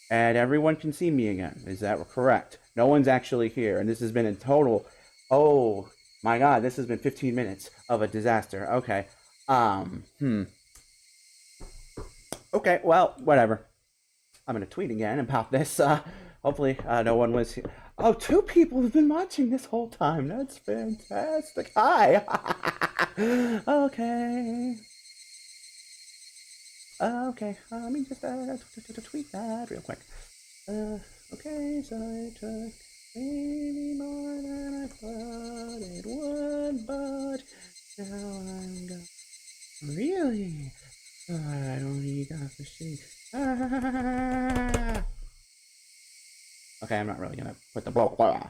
And everyone can see me again. Is that correct? No one's actually here, and this has been in total. Oh my God, this has been 15 minutes of a disaster. Okay. Hmm. Okay. Well, whatever. I'm gonna tweet again about this. Hopefully, no one was here. Oh, two people have been watching this whole time. That's fantastic. Hi. Okay. Okay. Let me just tweet that real quick. Okay, so it took maybe more than I thought it would, but now I'm gonna really. I don't need Onikakushi. Ah! Okay, I'm not really gonna put the blah blah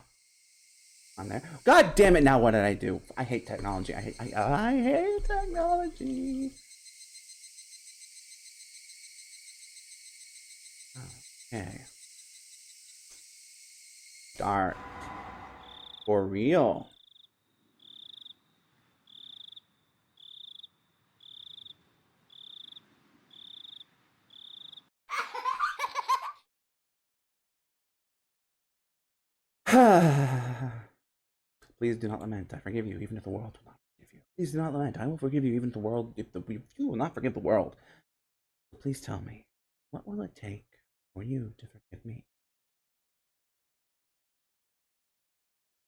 on there. God damn it! Now what did I do? I hate technology. I hate technology. Okay. Start. For real. Please do not lament. I forgive you, even if the world will not forgive you. Please do not lament. I will forgive you, even if the world, if you will not forgive the world. Please tell me, what will it take for you to forgive me?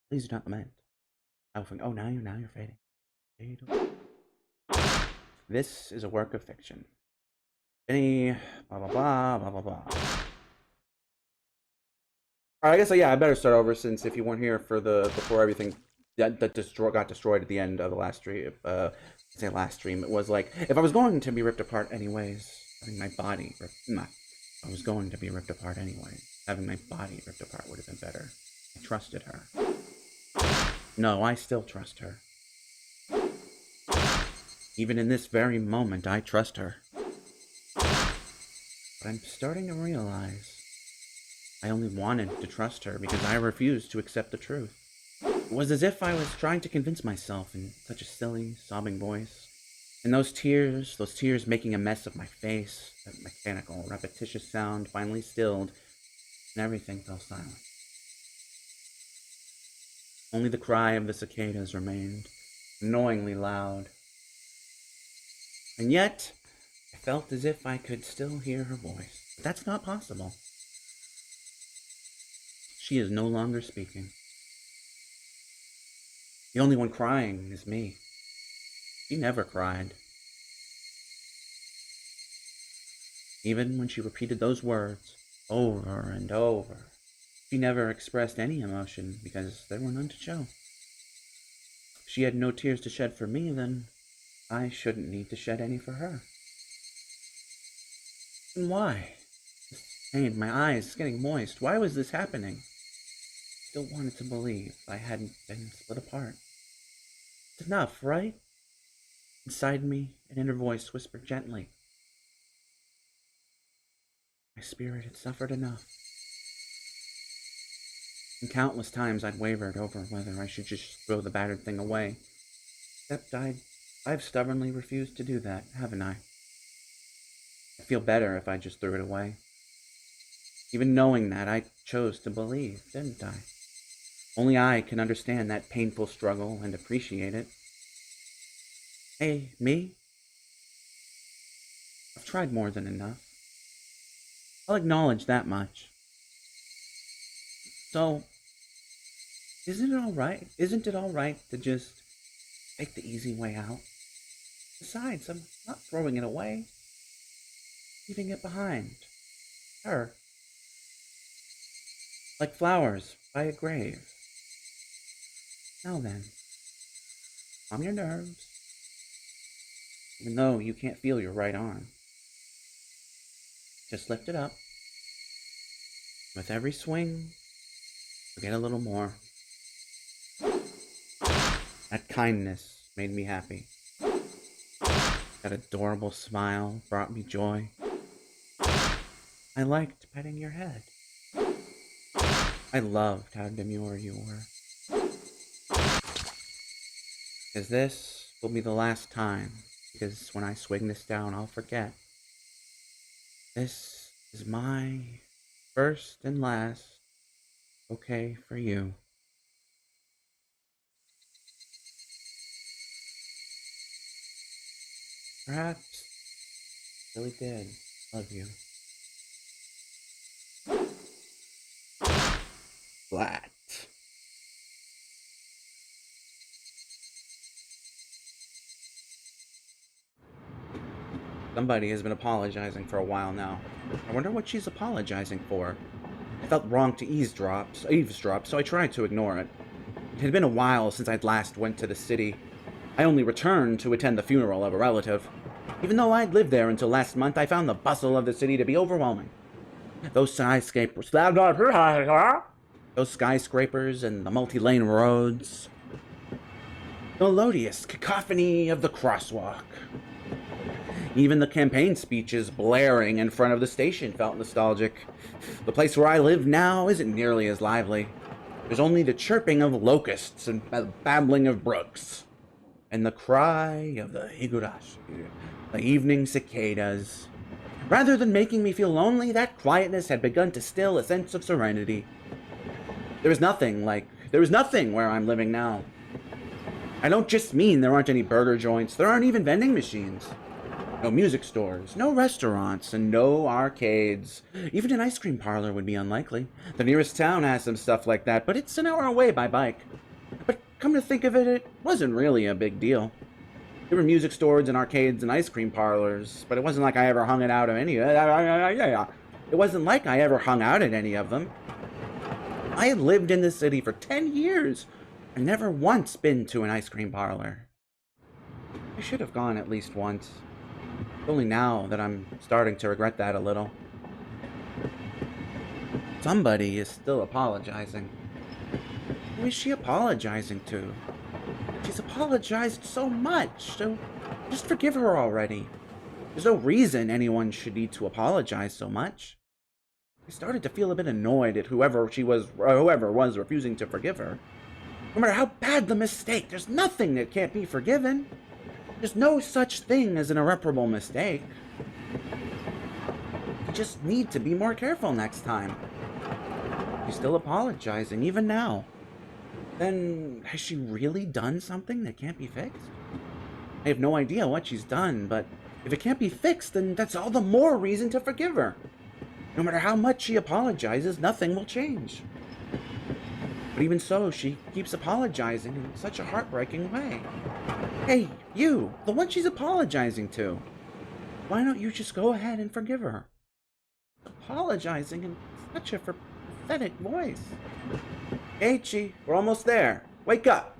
Please do not lament. I will forgive. Oh, now you're fading. This is a work of fiction. Any blah blah blah blah blah blah. Alright, I guess yeah, I better start over since if you weren't here for the before everything that got destroyed at the end of the last stream. Say last stream, it was like if I was going to be ripped apart anyways, having my body ripped. Nah, I was going to be ripped apart anyway. Having my body ripped apart would have been better. I trusted her. No, I still trust her. Even in this very moment, I trust her. But I'm starting to realize I only wanted to trust her because I refused to accept the truth. It was as if I was trying to convince myself in such a silly, sobbing voice. And those tears making a mess of my face, that mechanical, repetitious sound finally stilled, and everything fell silent. Only the cry of the cicadas remained, annoyingly loud. And yet, I felt as if I could still hear her voice. But that's not possible. She is no longer speaking. The only one crying is me. She never cried. Even when she repeated those words over and over, she never expressed any emotion because there were none to show. If she had no tears to shed for me, then I shouldn't need to shed any for her. And why? This pain, my eyes getting moist. Why was this happening? I still wanted to believe I hadn't been split apart. It's enough, right? Inside me, an inner voice whispered gently. My spirit had suffered enough. And countless times I'd wavered over whether I should just throw the battered thing away. Except I've stubbornly refused to do that, haven't I? I'd feel better if I just threw it away. Even knowing that, I chose to believe, didn't I? Only I can understand that painful struggle and appreciate it. Hey, me? I've tried more than enough. I'll acknowledge that much. So, isn't it alright? Isn't it alright to just take the easy way out? Besides, I'm not throwing it away. Leaving it behind. Her. Like flowers by a grave. Now then, calm your nerves. Even though you can't feel your right arm. Just lift it up. With every swing, you'll get a little more. That kindness made me happy. That adorable smile brought me joy. I liked petting your head. I loved how demure you were. Because this will be the last time. Because when I swing this down, I'll forget. This is my First and last, okay for you. Perhaps really did love you. Flat. Somebody has been apologizing for a while now. I wonder what she's apologizing for. I felt wrong to eavesdrop, so I tried to ignore it. It had been a while since I'd last went to the city. I only returned to attend the funeral of a relative. Even though I'd lived there until last month, I found the bustle of the city to be overwhelming. Those skyscrapers and the multi-lane roads. The melodious cacophony of the crosswalk. Even the campaign speeches blaring in front of the station felt nostalgic. The place where I live now isn't nearly as lively. There's only the chirping of locusts and the babbling of brooks. And the cry of the Higurashi, the evening cicadas. Rather than making me feel lonely, that quietness had begun to still a sense of serenity. There was nothing where I'm living now. I don't just mean there aren't any burger joints, there aren't even vending machines. No music stores, no restaurants, and no arcades. Even an ice cream parlor would be unlikely. The nearest town has some stuff like that, but it's an hour away by bike. But come to think of it, it wasn't really a big deal. There were music stores and arcades and ice cream parlors, but it wasn't like I ever hung out at any of It wasn't like I ever hung out at any of them. I had lived in this city for 10 years and never once been to an ice cream parlor. I should have gone at least once. It's only now that I'm starting to regret that a little. Somebody is still apologizing. Who is she apologizing to? She's apologized so much, so just forgive her already. There's no reason anyone should need to apologize so much. I started to feel a bit annoyed at whoever was refusing to forgive her. No matter how bad the mistake, there's nothing that can't be forgiven. There's no such thing as an irreparable mistake. You just need to be more careful next time. She's still apologizing, even now. Then, has she really done something that can't be fixed? I have no idea what she's done, but if it can't be fixed, then that's all the more reason to forgive her. No matter how much she apologizes, nothing will change. But even so, she keeps apologizing in such a heartbreaking way. Hey, you, the one she's apologizing to. Why don't you just go ahead and forgive her? Apologizing in such a pathetic voice. Eiichi, we're almost there. Wake up.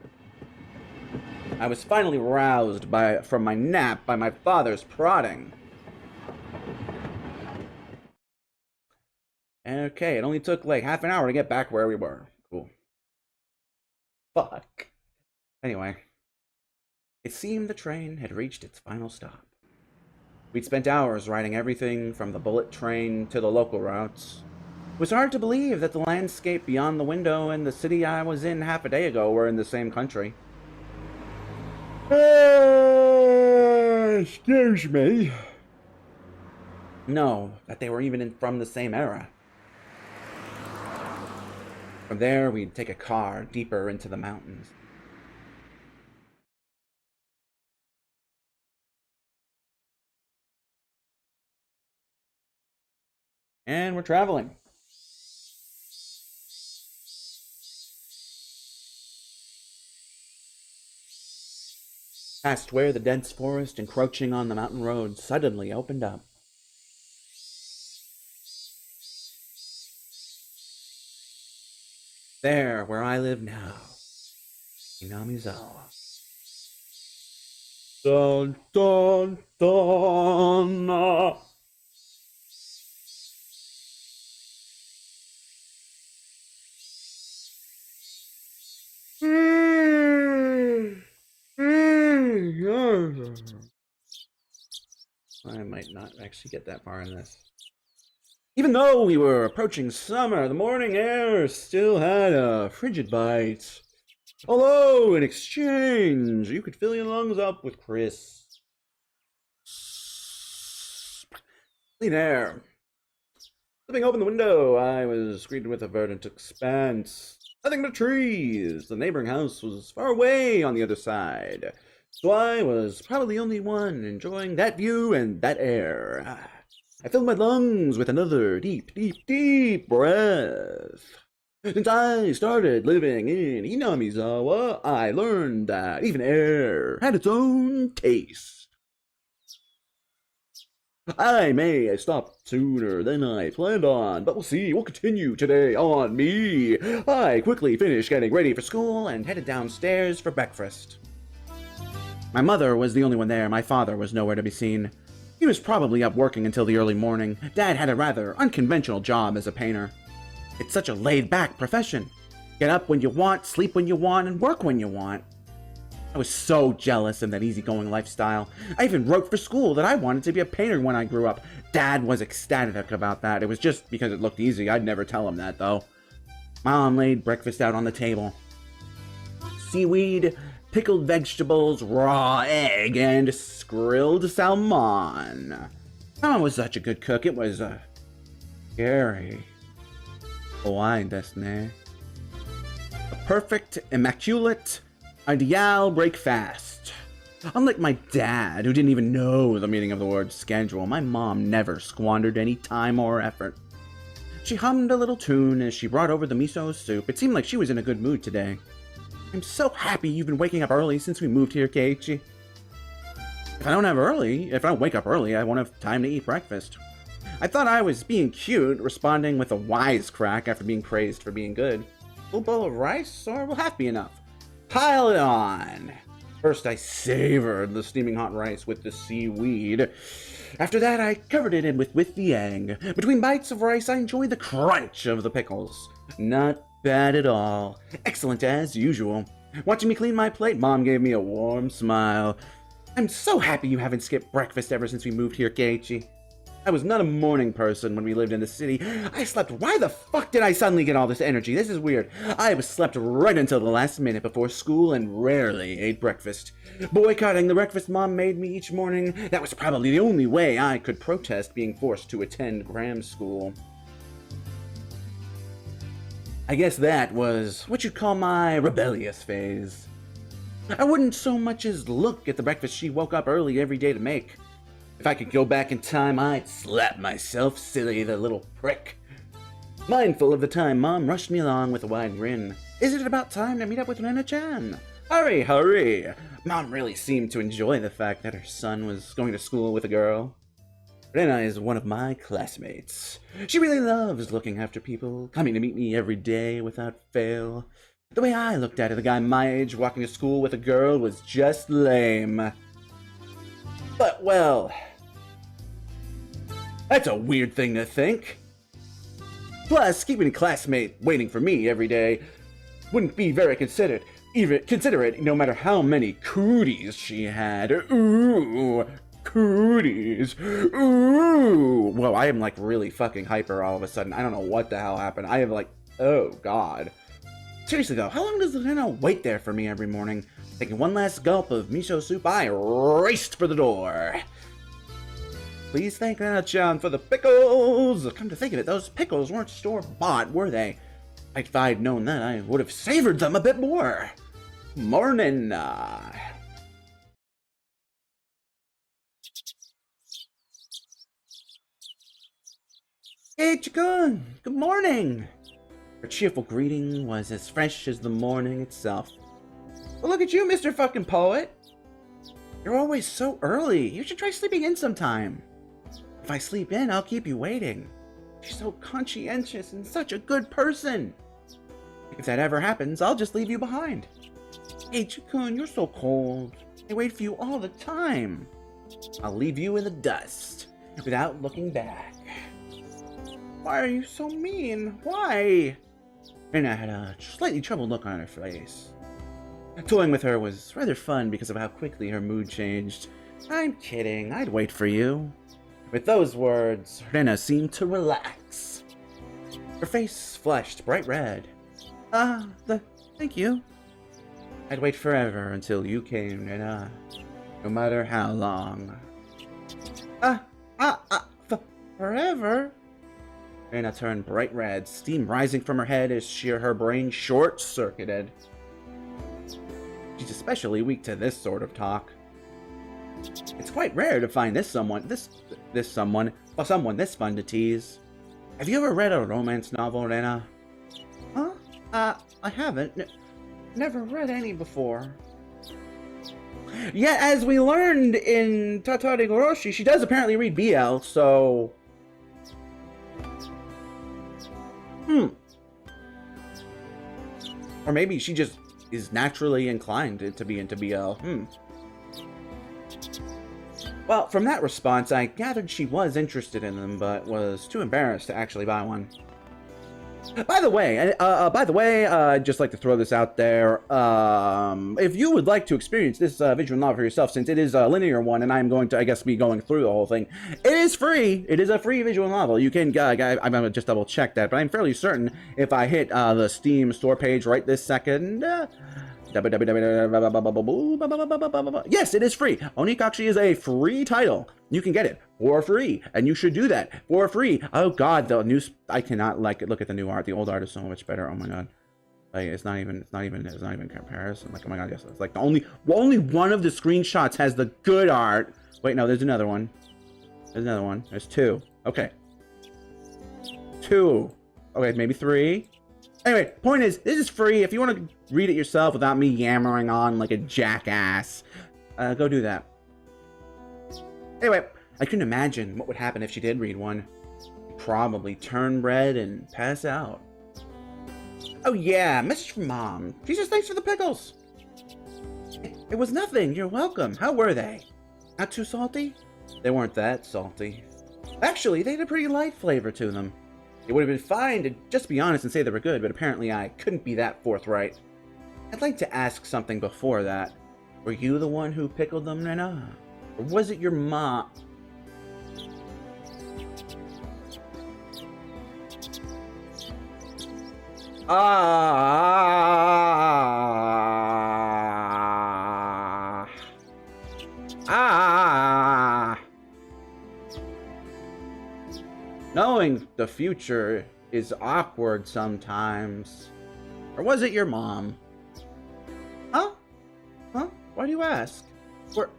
I was finally roused from my nap by my father's prodding. Okay, it only took like half an hour to get back where we were. Cool. Fuck. Anyway, it seemed the train had reached its final stop. We'd spent hours riding everything from the bullet train to the local routes. It was hard to believe that the landscape beyond the window and the city I was in half a day ago were in the same country. Excuse me. No, that they were even from the same era. From there, we'd take a car deeper into the mountains. And we're traveling. Past where the dense forest encroaching on the mountain road suddenly opened up. There, where I live now. Inamizawa. Dun dun dun. I might not actually get that far in this. Even though we were approaching summer, the morning air still had a frigid bite. Although, in exchange, you could fill your lungs up with crisp, clean air. Flipping open the window, I was greeted with a verdant expanse. Nothing but trees. The neighboring house was far away on the other side, so I was probably the only one enjoying that view and that air. I filled my lungs with another deep, deep, deep breath. Since I started living in Hinamizawa, I learned that even air had its own taste. I may have stopped sooner than I planned on, but we'll see. We'll continue today on me. I quickly finished getting ready for school and headed downstairs for breakfast. My mother was the only one there. My father was nowhere to be seen. He was probably up working until the early morning. Dad had a rather unconventional job as a painter. It's such a laid-back profession. Get up when you want, sleep when you want, and work when you want. I was so jealous of that easygoing lifestyle. I even wrote for school that I wanted to be a painter when I grew up. Dad was ecstatic about that. It was just because it looked easy. I'd never tell him that, though. Mom laid breakfast out on the table. Seaweed, pickled vegetables, raw egg, and grilled salmon. Mom was such a good cook. It was, scary. Kawaii desu ne. A perfect, immaculate, ideal breakfast. Unlike my dad, who didn't even know the meaning of the word schedule, my mom never squandered any time or effort. She hummed a little tune as she brought over the miso soup. It seemed like she was in a good mood today. I'm so happy you've been waking up early since we moved here, Keiichi. If I don't wake up early, I won't have time to eat breakfast. I thought I was being cute, responding with a wisecrack after being praised for being good. A little bowl of rice, or will half be enough? Pile it on! First, I savored the steaming hot rice with the seaweed. After that, I covered it in with the egg. Between bites of rice, I enjoyed the crunch of the pickles. Not bad at all. Excellent as usual. Watching me clean my plate, Mom gave me a warm smile. I'm so happy you haven't skipped breakfast ever since we moved here, Keiichi. I was not a morning person when we lived in the city. I slept. Why the fuck did I suddenly get all this energy? This is weird. I was slept right until the last minute before school and rarely ate breakfast. Boycotting the breakfast Mom made me each morning, that was probably the only way I could protest being forced to attend gram school. I guess that was what you'd call my rebellious phase. I wouldn't so much as look at the breakfast she woke up early every day to make. If I could go back in time, I'd slap myself silly, the little prick. Mindful of the time, Mom rushed me along with a wide grin. Is it about time to meet up with Rena-chan? Hurry, hurry! Mom really seemed to enjoy the fact that her son was going to school with a girl. Rena is one of my classmates. She really loves looking after people, coming to meet me every day without fail. The way I looked at it, a guy my age walking to school with a girl was just lame. But, well, that's a weird thing to think. Plus, keeping a classmate waiting for me every day wouldn't be very considerate, no matter how many cooties she had. Ooh, cooties. Ooh. Whoa, I am like really fucking hyper all of a sudden. I don't know what the hell happened. I am like, oh god. Seriously though, how long does Lena wait there for me every morning? Taking one last gulp of miso soup, I raced for the door. Please thank Rena-chan for the pickles! Come to think of it, those pickles weren't store-bought, were they? If I'd known that, I would have savored them a bit more. Morning. Hey, Chikun! Good morning! Her cheerful greeting was as fresh as the morning itself. Well, look at you, Mr. fucking Poet! You're always so early. You should try sleeping in sometime. If I sleep in, I'll keep you waiting. She's so conscientious and such a good person. If that ever happens, I'll just leave you behind. Hey, Chikun, you're so cold. I wait for you all the time. I'll leave you in the dust without looking back. Why are you so mean? Why? Rena had a slightly troubled look on her face. Toying with her was rather fun because of how quickly her mood changed. I'm kidding, I'd wait for you. With those words, Rena seemed to relax. Her face flushed bright red. Thank you. I'd wait forever until you came, Rena. No matter how long. Forever? Rena turned bright red, steam rising from her head as her brain short-circuited. She's especially weak to this sort of talk. It's quite rare to find someone this fun to tease. Have you ever read a romance novel, Rena? Huh? I haven't. Never read any before. Yet, as we learned in Higurashi, she does apparently read BL, so... Or maybe she just is naturally inclined to be into BL. Well, from that response, I gathered she was interested in them, but was too embarrassed to actually buy one. By the way, I'd just like to throw this out there. If you would like to experience this visual novel for yourself, since it is a linear one, and I'm going to, I guess, be going through the whole thing, it is free. It is a free visual novel. You can, I'm going to just double check that, but I'm fairly certain if I hit the Steam store page right this second, yes, it is free. Onikakushi is a free title. You can get it for free, and you should do that for free. Oh God, the new I cannot look at the new art. The old art is so much better. Oh my God, like it's not even comparison. Like, oh my God, yes, it's like only one of the screenshots has the good art. Wait, no, there's another one. There's two. Okay, two. Okay, maybe three. Anyway, point is, this is free. If you want to read it yourself without me yammering on like a jackass, go do that. Anyway, I couldn't imagine what would happen if she did read one. Probably turn red and pass out. Oh yeah, message from Mom. She says thanks for the pickles. It was nothing. You're welcome. How were they? Not too salty? They weren't that salty. Actually, they had a pretty light flavor to them. It would have been fine to just be honest and say they were good, but apparently I couldn't be that forthright. I'd like to ask something before that. Were you the one who pickled them, Rena? Or was it your mom? Knowing the future is awkward sometimes. Or was it your mom? Huh? Huh? Why do you ask? Were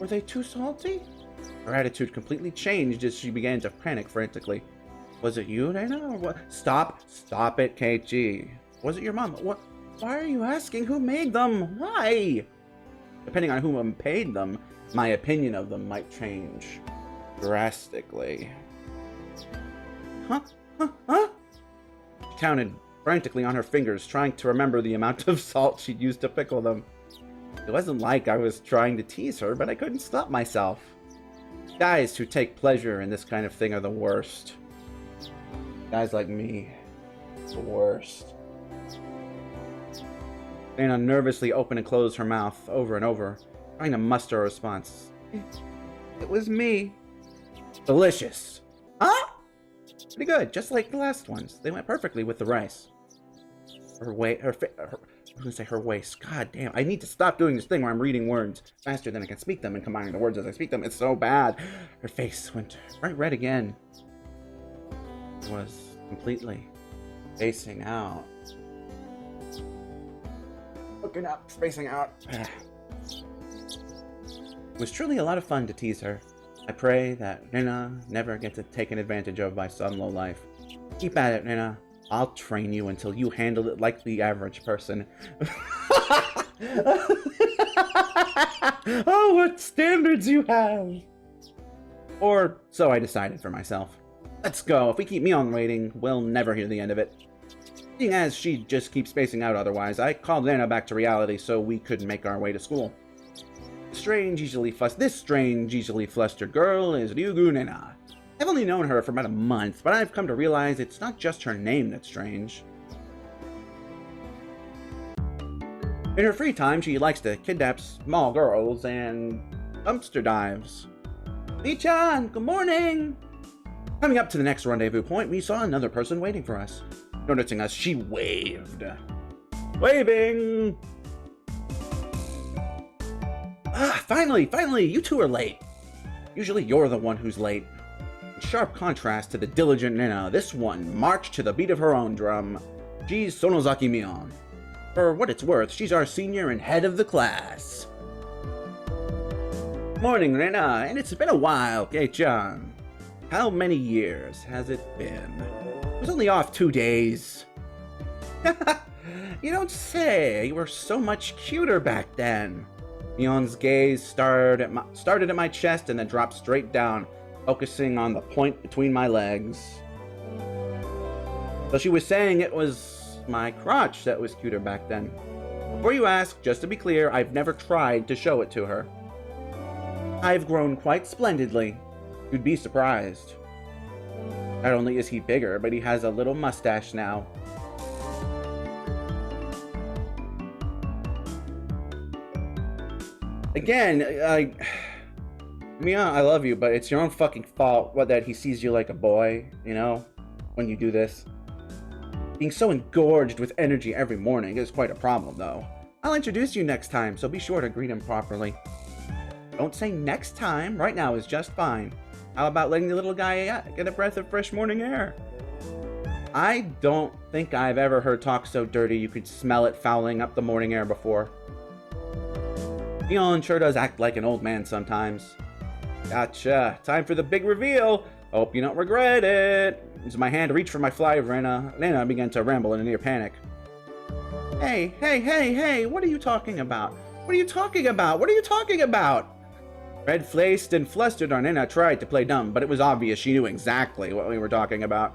they too salty? Her attitude completely changed as she began to panic frantically. Was it you, Rena, or what? Stop it, KG. Was it your mom? What? Why are you asking who made them? Why? Depending on who paid them, my opinion of them might change drastically. Huh? She counted frantically on her fingers, trying to remember the amount of salt she'd used to pickle them. It wasn't like I was trying to tease her, but I couldn't stop myself. Guys who take pleasure in this kind of thing are the worst. Guys like me, the worst. Dana nervously opened and closed her mouth over and over, trying to muster a response. It was me. Delicious. Huh? Pretty good, just like the last ones. They went perfectly with the rice. Her waist. God damn, I need to stop doing this thing where I'm reading words faster than I can speak them and combining the words as I speak them. It's so bad. Her face went bright red again. It was completely spacing out. Looking up, spacing out. It was truly a lot of fun to tease her. I pray that Rena never gets taken advantage of by some lowlife. Keep at it, Rena. I'll train you until you handle it like the average person. Oh, what standards you have! Or so I decided for myself. Let's go. If we keep Mion waiting, we'll never hear the end of it. Seeing as she just keeps spacing out otherwise, I called Rena back to reality so we could make our way to school. This strange, easily flustered girl is Ryugu Rena. I've only known her for about a month, but I've come to realize it's not just her name that's strange. In her free time, she likes to kidnap small girls and dumpster dives. Lee-chan, good morning! Coming up to the next rendezvous point, we saw another person waiting for us. Noticing us, she waved. Waving! Ah, finally, you two are late. Usually you're the one who's late. sharp contrast to the diligent Nina, this one marched to the beat of her own drum. She's Sonozaki Mion. For what it's worth, she's our senior and head of the class. Morning, Rena, and it's been a while, Kei-chan. How many years has it been? I was only off 2 days. You don't say. You were so much cuter back then. Mion's gaze started at my chest and then dropped straight down, focusing on the point between my legs. So she was saying it was my crotch that was cuter back then. Before you ask, just to be clear, I've never tried to show it to her. I've grown quite splendidly. You'd be surprised. Not only is he bigger, but he has a little mustache now. Again, Mia, I love you, but it's your own fucking fault that he sees you like a boy, you know, when you do this. Being so engorged with energy every morning is quite a problem, though. I'll introduce you next time, so be sure to greet him properly. Don't say next time. Right now is just fine. How about letting the little guy get a breath of fresh morning air? I don't think I've ever heard talk so dirty you could smell it fouling up the morning air before. Mion sure does act like an old man sometimes. Gotcha. Time for the big reveal. Hope you don't regret it. Used my hand to reach for my fly, Rena. Lena began to ramble in a near panic. Hey, what are you talking about? What are you talking about? What are you talking about? Red-faced and flustered, Arnina tried to play dumb, but it was obvious she knew exactly what we were talking about.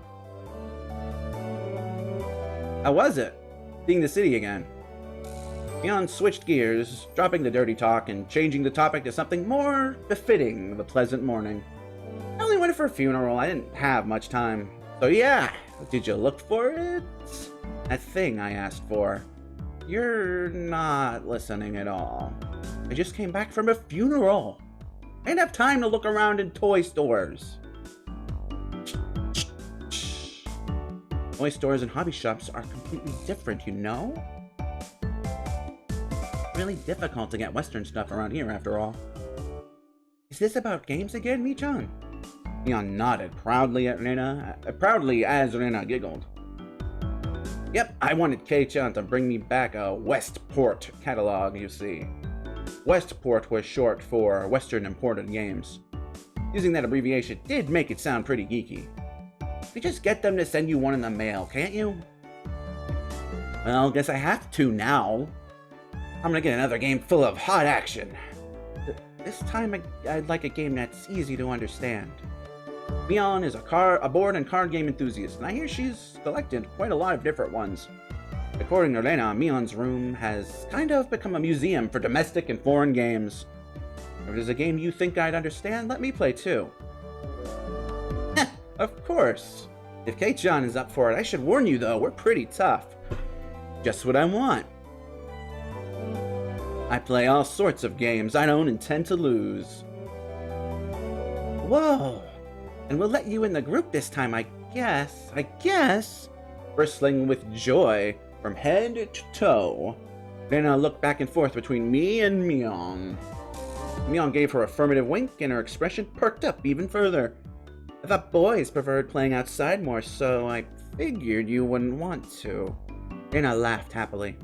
How was it? Seeing the city again. Mion switched gears, dropping the dirty talk and changing the topic to something more befitting the pleasant morning. I only went for a funeral. I didn't have much time. So yeah, did you look for it? That thing I asked for. You're not listening at all. I just came back from a funeral. I didn't have time to look around in toy stores. Toy stores and hobby shops are completely different, you know? Really difficult to get Western stuff around here, after all. Is this about games again, Michan? Mion nodded proudly as Rena giggled. Yep, I wanted Kei-chan to bring me back a Westport catalog, you see. Westport was short for Western imported games. Using that abbreviation did make it sound pretty geeky. You just get them to send you one in the mail, can't you? Well, guess I have to now. I'm gonna get another game full of hot action. This time I'd like a game that's easy to understand. Mion is a board and card game enthusiast, and I hear she's collected quite a lot of different ones. According to Lena, Mion's room has kind of become a museum for domestic and foreign games. If there's a game you think I'd understand, let me play too. Of course. If Kei-chan is up for it, I should warn you though, we're pretty tough. Just what I want. I play all sorts of games I don't intend to lose. Whoa! And we'll let you in the group this time, I guess. Bristling with joy from head to toe. Lena looked back and forth between me and Mion. Mion gave her an affirmative wink and her expression perked up even further. I thought boys preferred playing outside more, so I figured you wouldn't want to. Lena laughed happily.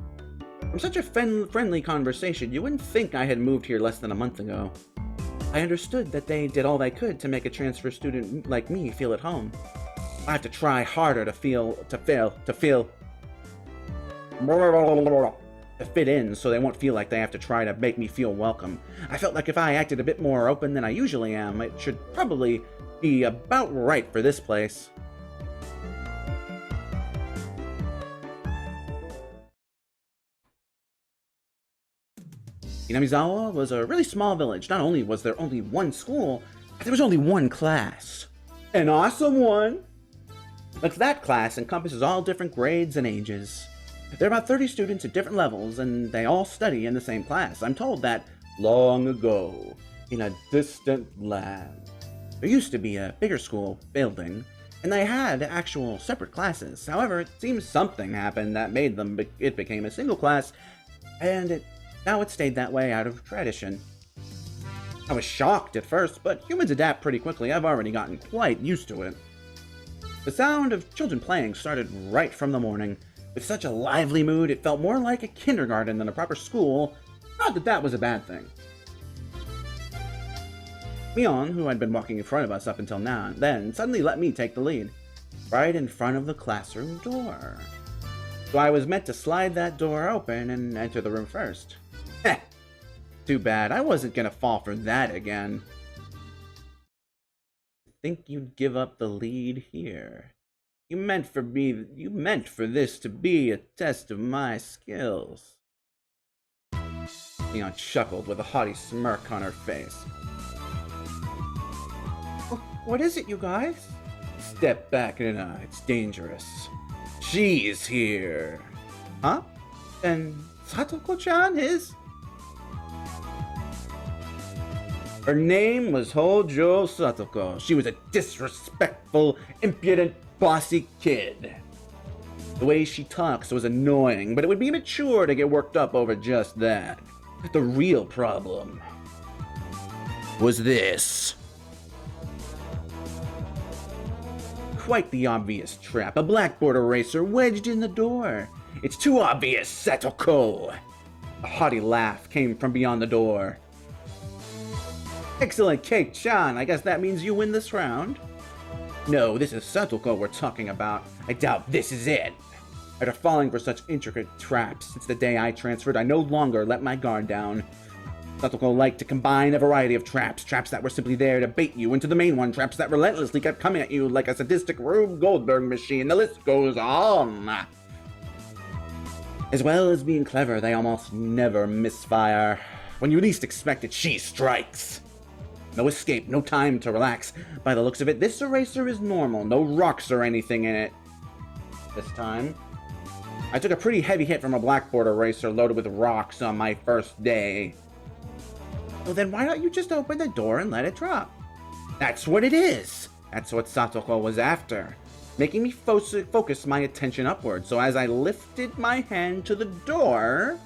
From such a friendly conversation, you wouldn't think I had moved here less than a month ago. I understood that they did all they could to make a transfer student like me feel at home. I have to try harder to fit in so they won't feel like they have to try to make me feel welcome. I felt like if I acted a bit more open than I usually am, it should probably be about right for this place. Inamizawa was a really small village. Not only was there only one school, but there was only one class. An awesome one! But that class encompasses all different grades and ages. There are about 30 students at different levels, and they all study in the same class. I'm told that long ago, in a distant land, there used to be a bigger school building, and they had actual separate classes. However, it seems something happened that made it became a single class, and now it stayed that way out of tradition. I was shocked at first, but humans adapt pretty quickly. I've already gotten quite used to it. The sound of children playing started right from the morning. With such a lively mood, it felt more like a kindergarten than a proper school. Not that that was a bad thing. Mion, who had been walking in front of us up until now, then suddenly let me take the lead, right in front of the classroom door. So I was meant to slide that door open and enter the room first. Heh, too bad. I wasn't gonna fall for that again. Think you'd give up the lead here? You meant for this to be a test of my skills. Mion chuckled with a haughty smirk on her face. What is it, you guys? Step back, Nina. It's dangerous. She's here. Huh? And Satoko-chan is? Her name was Hojo Satoko. She was a disrespectful, impudent, bossy kid. The way she talks was annoying, but it would be mature to get worked up over just that. The real problem was this. Quite the obvious trap. A blackboard eraser wedged in the door. It's too obvious, Satoko. A haughty laugh came from beyond the door. Excellent cake, Chan. I guess that means you win this round. No, this is Satoko we're talking about. I doubt this is it. After falling for such intricate traps since the day I transferred, I no longer let my guard down. Satoko liked to combine a variety of traps that were simply there to bait you into the main one, traps that relentlessly kept coming at you like a sadistic Rube Goldberg machine. The list goes on. As well as being clever, they almost never misfire. When you least expect it, she strikes. No escape, no time to relax. By the looks of it, this eraser is normal. No rocks or anything in it. This time, I took a pretty heavy hit from a blackboard eraser loaded with rocks on my first day. Well, then why don't you just open the door and let it drop? That's what it is! That's what Satoko was after. Making me focus my attention upward. So as I lifted my hand to the door,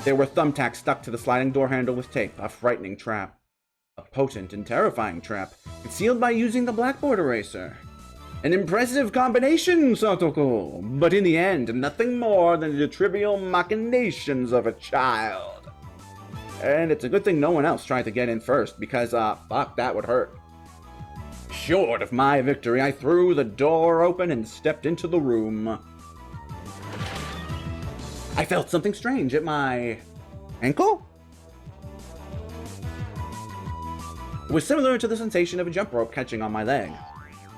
there were thumbtacks stuck to the sliding door handle with tape. A frightening trap. A potent and terrifying trap. Concealed by using the blackboard eraser. An impressive combination, Satoko. But in the end, nothing more than the trivial machinations of a child. And it's a good thing no one else tried to get in first, because, fuck, that would hurt. Short of my victory, I threw the door open and stepped into the room. I felt something strange at my ankle? It was similar to the sensation of a jump rope catching on my leg.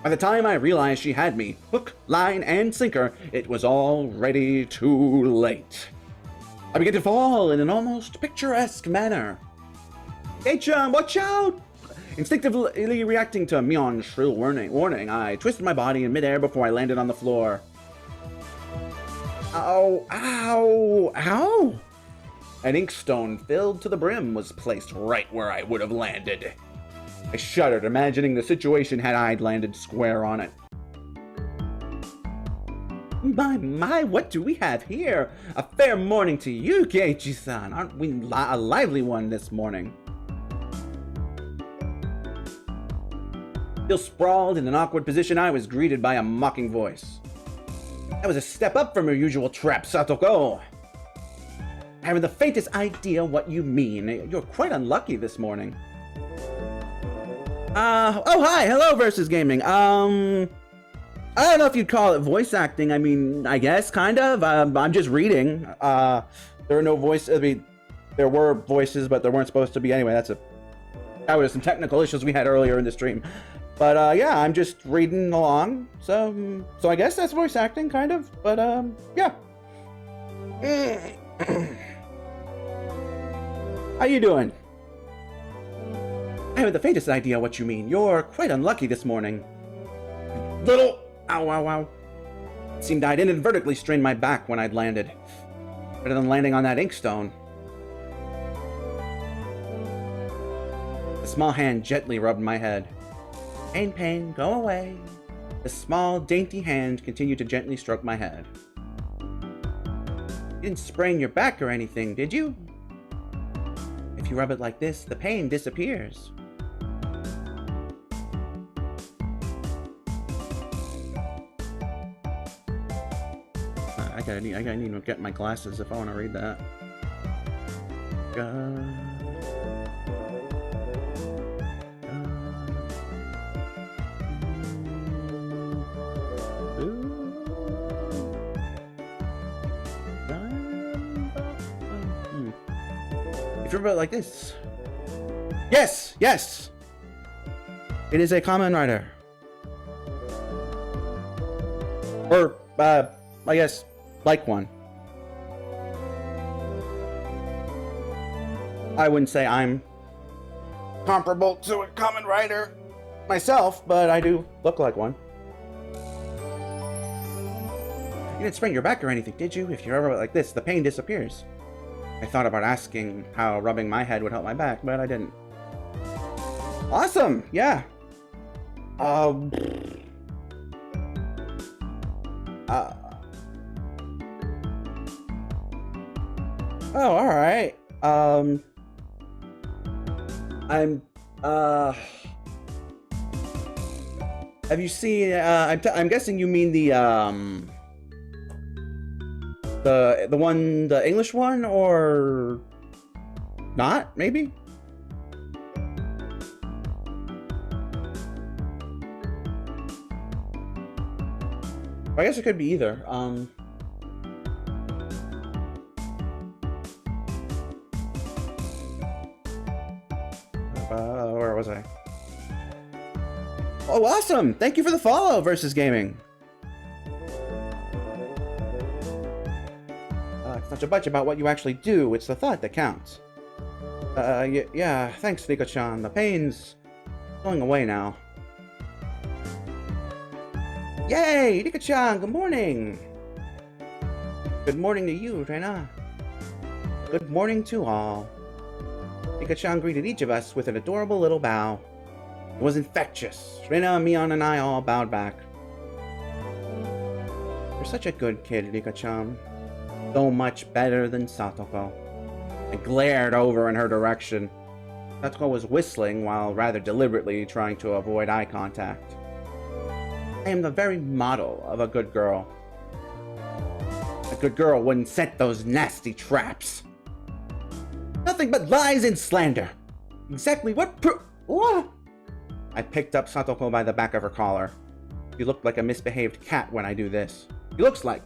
By the time I realized she had me, hook, line, and sinker, it was already too late. I began to fall in an almost picturesque manner. Hey-chan, watch out! Instinctively reacting to Mion's shrill warning, I twisted my body in midair before I landed on the floor. Ow, ow, ow! An inkstone filled to the brim was placed right where I would have landed. I shuddered, imagining the situation had I landed square on it. My, what do we have here? A fair morning to you, Keiichi-san. Aren't we a lively one this morning? Still sprawled in an awkward position, I was greeted by a mocking voice. That was a step up from your usual trap, Satoko. I haven't the faintest idea what you mean. You're quite unlucky this morning. Oh hi, hello Versus Gaming. I don't know if you'd call it voice acting. I mean, I guess, kind of. I'm just reading. There are no voices. I mean, there were voices, but there weren't supposed to be. Anyway, that was some technical issues we had earlier in the stream. But, yeah, I'm just reading along. So I guess that's voice acting, kind of. But, yeah. How you doing? I haven't the faintest idea what you mean. You're quite unlucky this morning. Little... Ow, ow, ow. It seemed I'd inadvertently strained my back when I'd landed. Better than landing on that inkstone. The small hand gently rubbed my head. Pain, pain, go away. The small, dainty hand continued to gently stroke my head. You didn't sprain your back or anything, did you? I If you rub it like this, the pain disappears. I gotta need to get my glasses if I want to read that. If you rub it like this. Yes! Yes! It is a common writer. Or, I guess, like one. I wouldn't say I'm comparable to a common writer myself, but I do look like one. You didn't sprain your back or anything, did you? If you rub it like this, the pain disappears. I thought about asking how rubbing my head would help my back, but I didn't. Awesome! Yeah. Oh, alright. Have you seen, I'm guessing you mean the one, the English one, or not, maybe? I guess it could be either. Where was I? Oh, awesome! Thank you for the follow, Versus Gaming. It's not so much about what you actually do, it's the thought that counts. Yeah, thanks, Nika-chan. The pain's going away now. Yay! Nika-chan, good morning! Good morning to you, Reina. Good morning to all. Nika-chan greeted each of us with an adorable little bow. It was infectious. Reina, Mion, and I all bowed back. You're such a good kid, Nika-chan. So much better than Satoko. I glared over in her direction. Satoko was whistling while rather deliberately trying to avoid eye contact. I am the very model of a good girl. A good girl wouldn't set those nasty traps. Nothing but lies and slander. Exactly what what? I picked up Satoko by the back of her collar. She looked like a misbehaved cat when I do this. She looks like.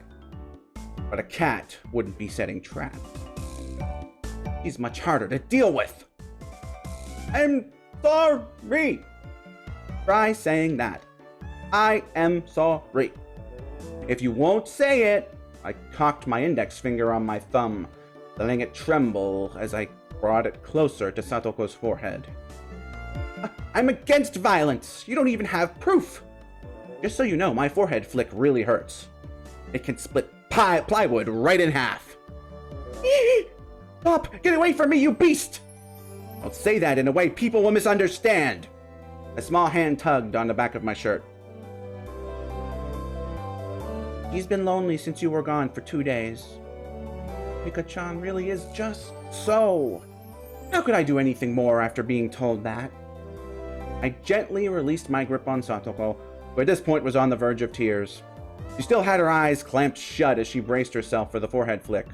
But a cat wouldn't be setting traps. She's much harder to deal with. I'm sorry. Try saying that. I am sorry. If you won't say it, I cocked my index finger on my thumb, letting it tremble as I brought it closer to Satoko's forehead. I'm against violence. You don't even have proof. Just so you know, my forehead flick really hurts. It can split plywood right in half. Stop! Get away from me, you beast! Don't say that in a way people will misunderstand. A small hand tugged on the back of my shirt. He's been lonely since you were gone for 2 days. Nika-chan really is just so. How could I do anything more after being told that? I gently released my grip on Satoko, who at this point was on the verge of tears. She still had her eyes clamped shut as she braced herself for the forehead flick.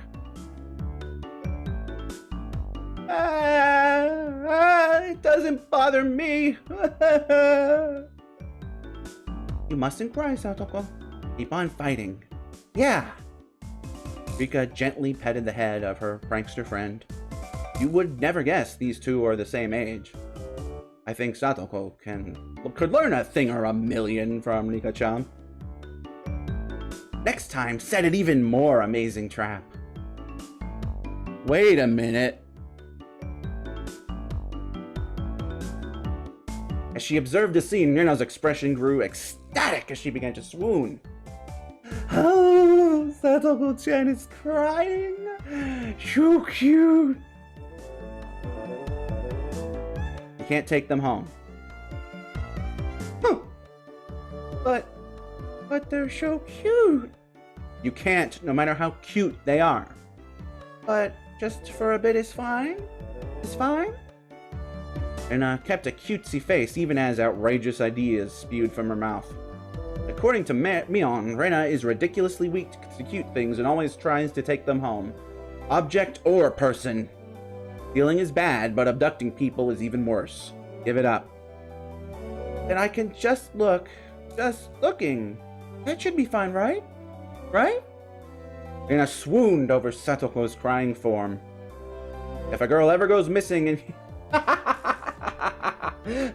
It doesn't bother me. You mustn't cry, Satoko. Keep on fighting. Yeah. Rika gently petted the head of her prankster friend. You would never guess these two are the same age. I think Satoko could learn a thing or a million from Nika-chan. Next time, set an even more amazing trap. Wait a minute. As she observed the scene, Nirna's expression grew ecstatic as she began to swoon. Oh, Satoko-chan is crying. So cute. You can't take them home. Huh. But they're so cute. You can't, no matter how cute they are. But just for a bit is fine? is fine? And kept a cutesy face even as outrageous ideas spewed from her mouth. According to Mion, Rena is ridiculously weak to cute things and always tries to take them home. Object or person. Stealing is bad, but abducting people is even worse. Give it up. Then I can just look. Just looking. That should be fine, right? Right? Rena swooned over Satoko's crying form. If a girl ever goes missing and...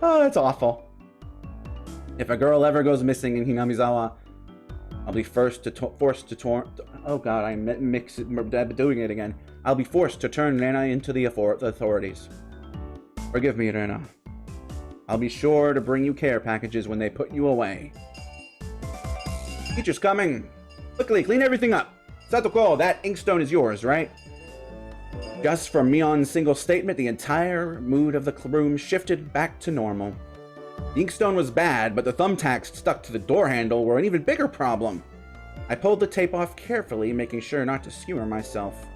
Oh, that's awful. If a girl ever goes missing in Hinamizawa, I'll be forced to oh god, I'm doing it again. I'll be forced to turn Rena into the authorities. Forgive me, Rena. I'll be sure to bring you care packages when they put you away. Teacher's coming! Quickly, clean everything up! Satoko, that inkstone is yours, right? Just from Mion's single statement, the entire mood of the room shifted back to normal. The inkstone was bad, but the thumbtacks stuck to the door handle were an even bigger problem. I pulled the tape off carefully, making sure not to skewer myself.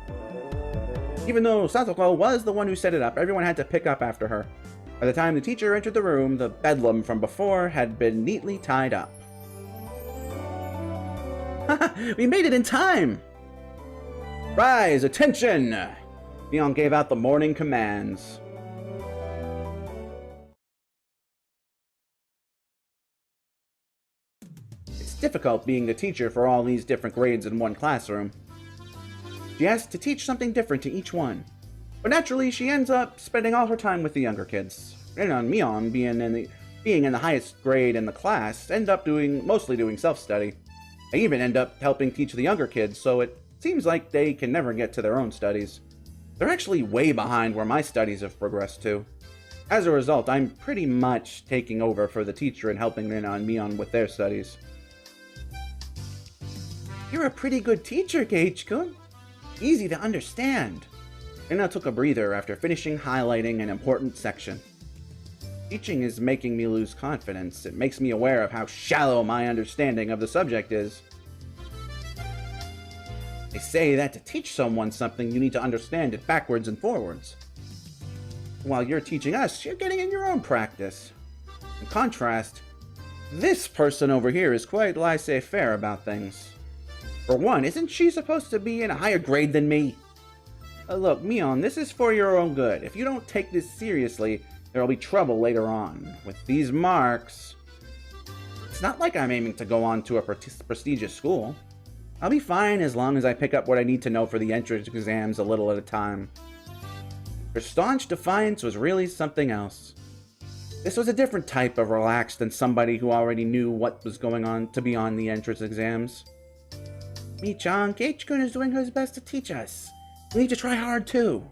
Even though Satoko was the one who set it up, everyone had to pick up after her. By the time the teacher entered the room, the bedlam from before had been neatly tied up. We made it in time! Rise! Attention! Mion gave out the morning commands. It's difficult being the teacher for all these different grades in one classroom. She has to teach something different to each one. But naturally, she ends up spending all her time with the younger kids. And Mion, being in the highest grade in the class, end up mostly doing self-study. I even end up helping teach the younger kids, so it seems like they can never get to their own studies. They're actually way behind where my studies have progressed to. As a result, I'm pretty much taking over for the teacher and helping Rena and Mion with their studies. You're a pretty good teacher, Gage-kun. Easy to understand. Rena took a breather after finishing highlighting an important section. Teaching is making me lose confidence. It makes me aware of how shallow my understanding of the subject is. They say that to teach someone something, you need to understand it backwards and forwards. While you're teaching us, you're getting in your own practice. In contrast, this person over here is quite laissez-faire about things. For one, isn't she supposed to be in a higher grade than me? Look, Mion, this is for your own good. If you don't take this seriously, there'll be trouble later on. With these marks... It's not like I'm aiming to go on to a prestigious school. I'll be fine as long as I pick up what I need to know for the entrance exams a little at a time. Her staunch defiance was really something else. This was a different type of relaxed than somebody who already knew what was going on to be on the entrance exams. Mi-chan, Gage-kun is doing his best to teach us. We need to try hard too.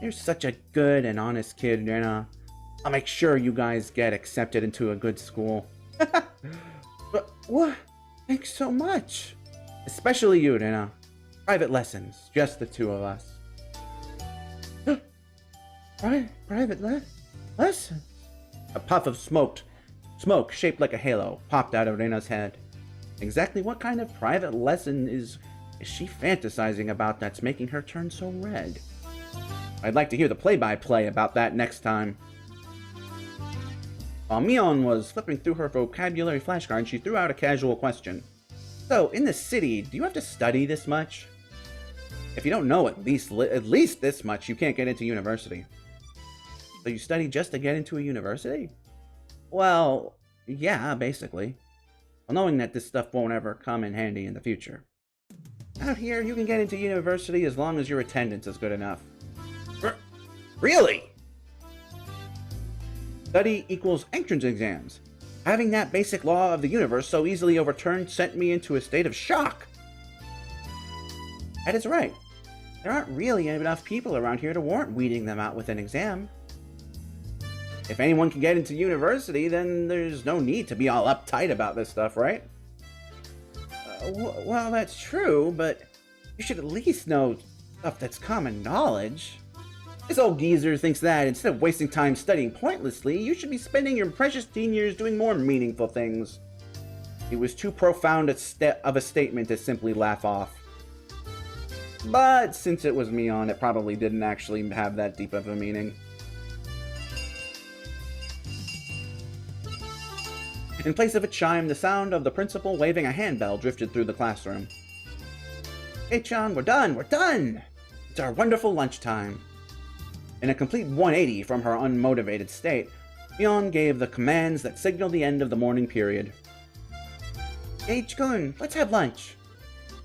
You're such a good and honest kid, Rena. I'll make sure you guys get accepted into a good school. But what? Thanks so much. Especially you, Rena. Private lessons, just the two of us. Private lessons? A puff of smoke shaped like a halo popped out of Rena's head. Exactly what kind of private lesson is she fantasizing about that's making her turn so red? I'd like to hear the play-by-play about that next time. While Mion was flipping through her vocabulary flashcard, she threw out a casual question. So, in the city, do you have to study this much? If you don't know at least this much, you can't get into university. So you study just to get into a university? Well, yeah, basically. Well, knowing that this stuff won't ever come in handy in the future. Out here, you can get into university as long as your attendance is good enough. Really? Study equals entrance exams. Having that basic law of the universe so easily overturned sent me into a state of shock. That is right. There aren't really enough people around here to warrant weeding them out with an exam. If anyone can get into university, then there's no need to be all uptight about this stuff, right? Well, that's true, but you should at least know stuff that's common knowledge. This old geezer thinks that instead of wasting time studying pointlessly, you should be spending your precious teen years doing more meaningful things. It was too profound of a statement to simply laugh off. But since it was Mion, it probably didn't actually have that deep of a meaning. In place of a chime, the sound of the principal waving a handbell drifted through the classroom. "Hey-chan, we're done! We're done! It's our wonderful lunchtime!" In a complete 180 from her unmotivated state, Mion gave the commands that signaled the end of the morning period. "H-kun, let's have lunch."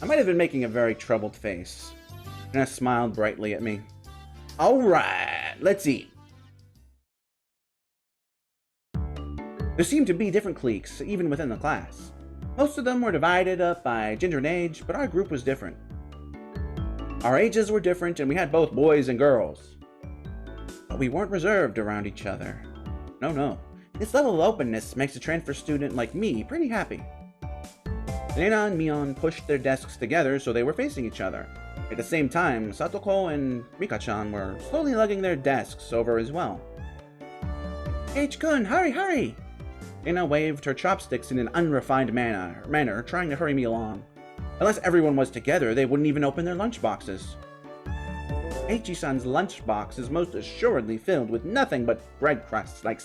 I might have been making a very troubled face. Anna smiled brightly at me. "Alright, let's eat." There seemed to be different cliques, even within the class. Most of them were divided up by gender and age, but our group was different. Our ages were different, and we had both boys and girls. But we weren't reserved around each other. No. This level of openness makes a transfer student like me pretty happy. Reina and Mion pushed their desks together so they were facing each other. At the same time, Satoko and Rika-chan were slowly lugging their desks over as well. "H-kun, hurry! Reina waved her chopsticks in an unrefined manner, trying to hurry me along. Unless everyone was together, they wouldn't even open their lunchboxes. Eiichi-san's lunchbox is most assuredly filled with nothing but bread crusts, like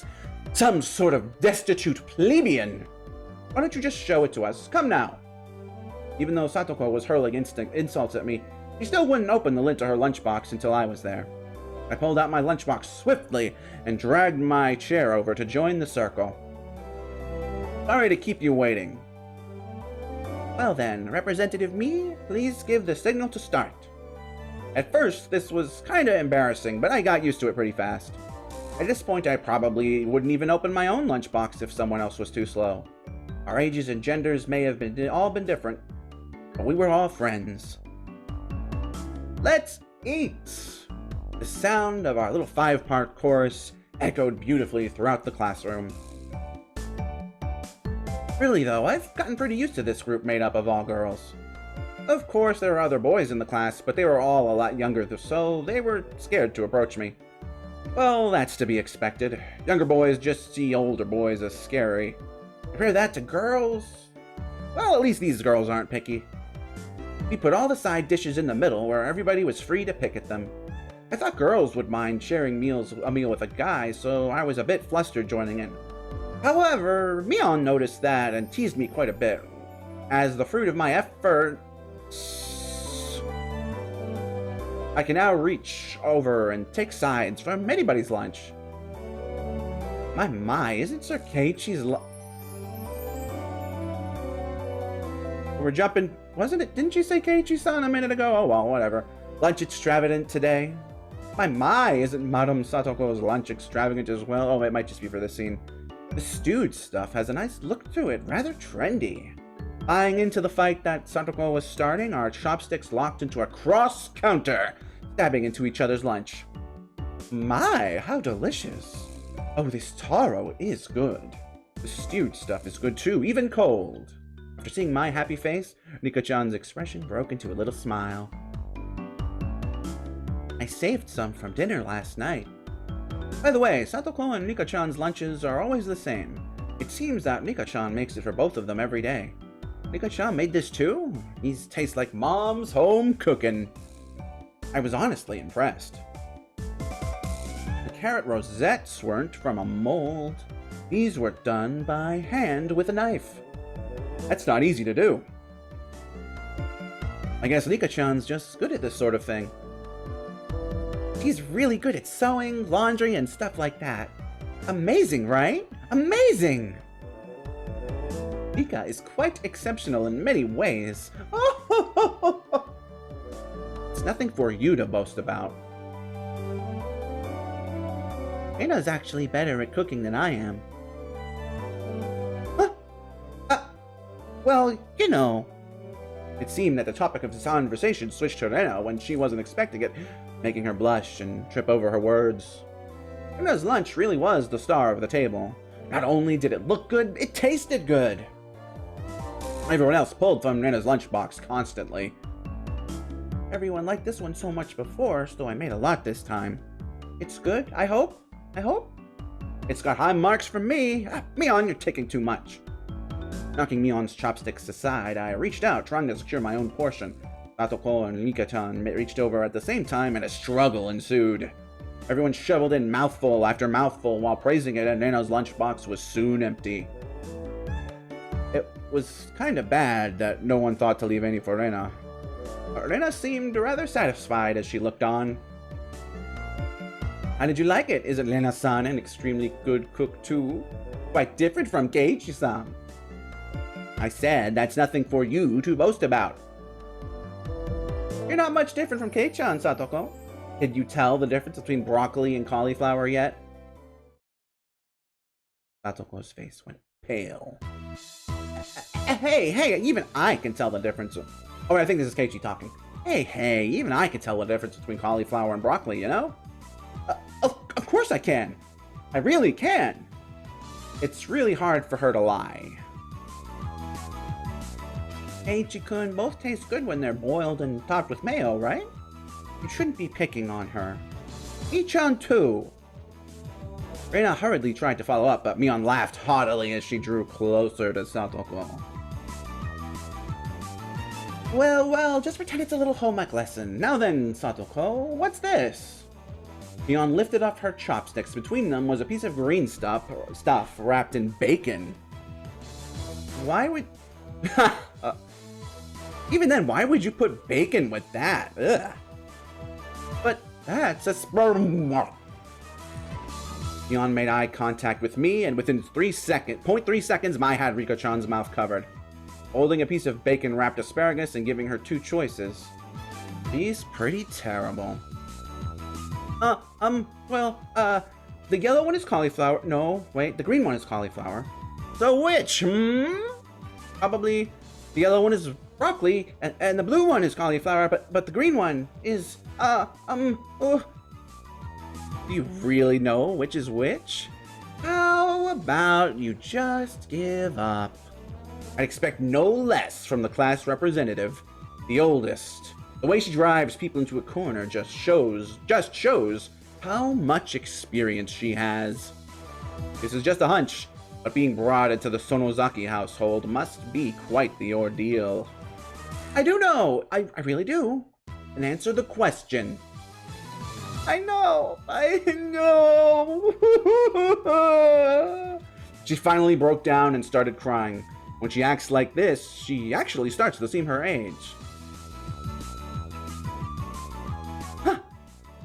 some sort of destitute plebeian. Why don't you just show it to us? Come now." Even though Satoko was hurling insults at me, she still wouldn't open the lid to her lunchbox until I was there. I pulled out my lunchbox swiftly and dragged my chair over to join the circle. "Sorry to keep you waiting." "Well then, Representative Me, please give the signal to start." At first, this was kinda embarrassing, but I got used to it pretty fast. At this point, I probably wouldn't even open my own lunchbox if someone else was too slow. Our ages and genders may have all been different, but we were all friends. "Let's eat!" The sound of our little 5-part chorus echoed beautifully throughout the classroom. Really though, I've gotten pretty used to this group made up of all girls. Of course, there were other boys in the class, but they were all a lot younger, so they were scared to approach me. Well, that's to be expected. Younger boys just see older boys as scary. Compare that to girls? Well, at least these girls aren't picky. We put all the side dishes in the middle where everybody was free to pick at them. I thought girls would mind sharing a meal with a guy, so I was a bit flustered joining in. However, Mion noticed that and teased me quite a bit. As the fruit of my efforts, I can now reach over and take sides from anybody's lunch. My, isn't Sir Keiichi's We're jumping, wasn't it? Didn't you say Keiichi-san a minute ago? Oh well, whatever. Lunch extravagant today. My, isn't Madame Satoko's lunch extravagant as well? Oh, it might just be for this scene. The stewed stuff has a nice look to it, rather trendy. Eyeing into the fight that Satoko was starting, our chopsticks locked into a cross counter, stabbing into each other's lunch. My, how delicious. Oh, this taro is good. The stewed stuff is good too, even cold. After seeing my happy face, Nika-chan's expression broke into a little smile. I saved some from dinner last night. By the way, Satoko and Nika-chan's lunches are always the same. It seems that Nika-chan makes it for both of them every day. Nika-chan made this too? These taste like Mom's home cooking. I was honestly impressed. The carrot rosettes weren't from a mold. These were done by hand with a knife. That's not easy to do. I guess Nika-chan's just good at this sort of thing. She's really good at sewing, laundry, and stuff like that. Amazing, right? Amazing! Nika is quite exceptional in many ways. It's nothing for you to boast about. Reina's actually better at cooking than I am. Well, you know. It seemed that the topic of the conversation switched to Reina when she wasn't expecting it, making her blush and trip over her words. Reina's lunch really was the star of the table. Not only did it look good, it tasted good. Everyone else pulled from Reina's lunchbox constantly. Everyone liked this one so much before, so I made a lot this time. It's good, I hope? It's got high marks from me. Mion, you're taking too much. Knocking Mion's chopsticks aside, I reached out, trying to secure my own portion. Satoko and Mika-chan reached over at the same time and a struggle ensued. Everyone shoveled in mouthful after mouthful while praising it, and Reina's lunchbox was soon empty. It was kind of bad that no one thought to leave any for Reina. Reina seemed rather satisfied as she looked on. How did you like it? Isn't Reina-san an extremely good cook too? Quite different from Keiichi-san. I said that's nothing for you to boast about. You're not much different from Kei-chan, Satoko. Did you tell the difference between broccoli and cauliflower yet? Satoko's face went pale. Hey, even I can tell the difference. Oh, I think this is Keiichi talking. Hey, even I can tell the difference between cauliflower and broccoli, you know? Of course I can. I really can. It's really hard for her to lie. Keiichi-kun, both taste good when they're boiled and topped with mayo, right? You shouldn't be picking on her. Ii-chan too. Reina hurriedly tried to follow up, but Mion laughed haughtily as she drew closer to Satoko. Well, just pretend it's a little home ec lesson. Now then, Satoko, what's this? Mion lifted up her chopsticks. Between them was a piece of green stuff wrapped in bacon. Why would... Even then, why would you put bacon with that? Ugh. But that's a sperm. Mion made eye contact with me, and within 0.3 seconds, I had Riko-chan's mouth covered. Holding a piece of bacon-wrapped asparagus and giving her two choices. She's pretty terrible. The yellow one is cauliflower. No, wait, the green one is cauliflower. So which, Probably the yellow one is broccoli, and the blue one is cauliflower, but the green one is, Do you really know which is which? How about you just give up? I'd expect no less from the class representative, the oldest. The way she drives people into a corner just shows how much experience she has. This is just a hunch, but being brought into the Sonozaki household must be quite the ordeal. I do know, I really do. And answer the question. I know. She finally broke down and started crying. When she acts like this, she actually starts to seem her age.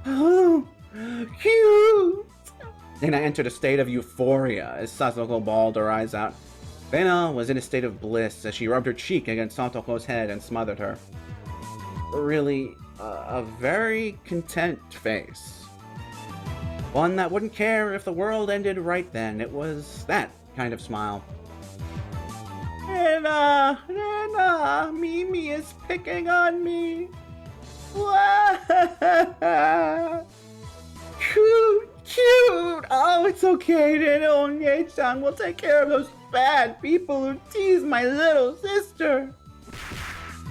Oh, cute! Reina entered a state of euphoria as Satoko bawled her eyes out. Reina was in a state of bliss as she rubbed her cheek against Satoko's head and smothered her. Really, a very content face. One that wouldn't care if the world ended right then. It was that kind of smile. Reina, Mimi is picking on me. Cute. Oh, it's okay, Reina. Onye-chan will take care of those bad people who tease my little sister.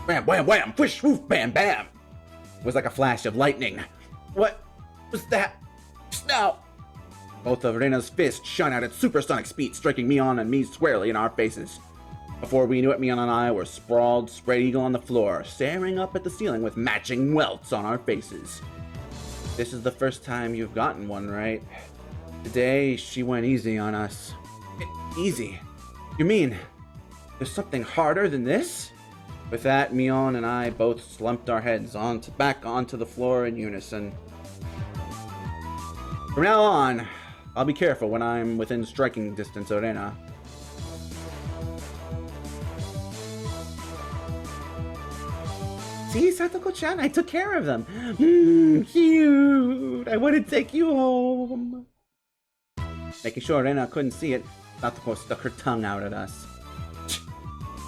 Bam, wham, wham, whoosh, woof, bam, bam. It was like a flash of lightning. What was that? Now, both of Reina's fists shot out at supersonic speed, striking Mion and me squarely in our faces. Before we knew it, Mion and I were sprawled, spread eagle on the floor, staring up at the ceiling with matching welts on our faces. This is the first time you've gotten one, right? Today, she went easy on us. Easy? You mean, there's something harder than this? With that, Mion and I both slumped our heads back onto the floor in unison. From now on, I'll be careful when I'm within striking distance of Reina. See, Satoko-chan, I took care of them. Cute. I want to take you home. Making sure Reina couldn't see it, Satoko stuck her tongue out at us.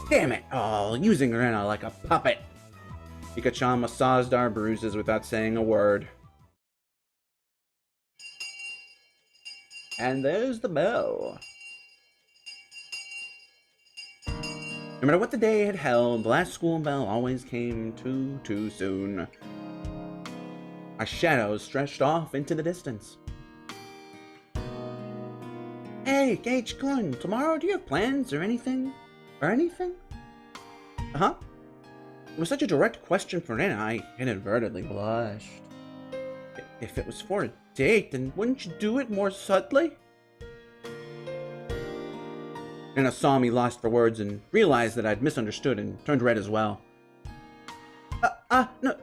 Damn it! Oh, using Reina like a puppet. Mika-chan massaged our bruises without saying a word. And there's the bell. No matter what the day had held, the last school bell always came too soon. Our shadows stretched off into the distance. Hey, Keiichi-kun, tomorrow do you have plans or anything? Uh-huh? was such a direct question for Nana, I inadvertently blushed. If it was for a date, then wouldn't you do it more subtly? Nana saw me lost for words and realized that I'd misunderstood and turned red as well.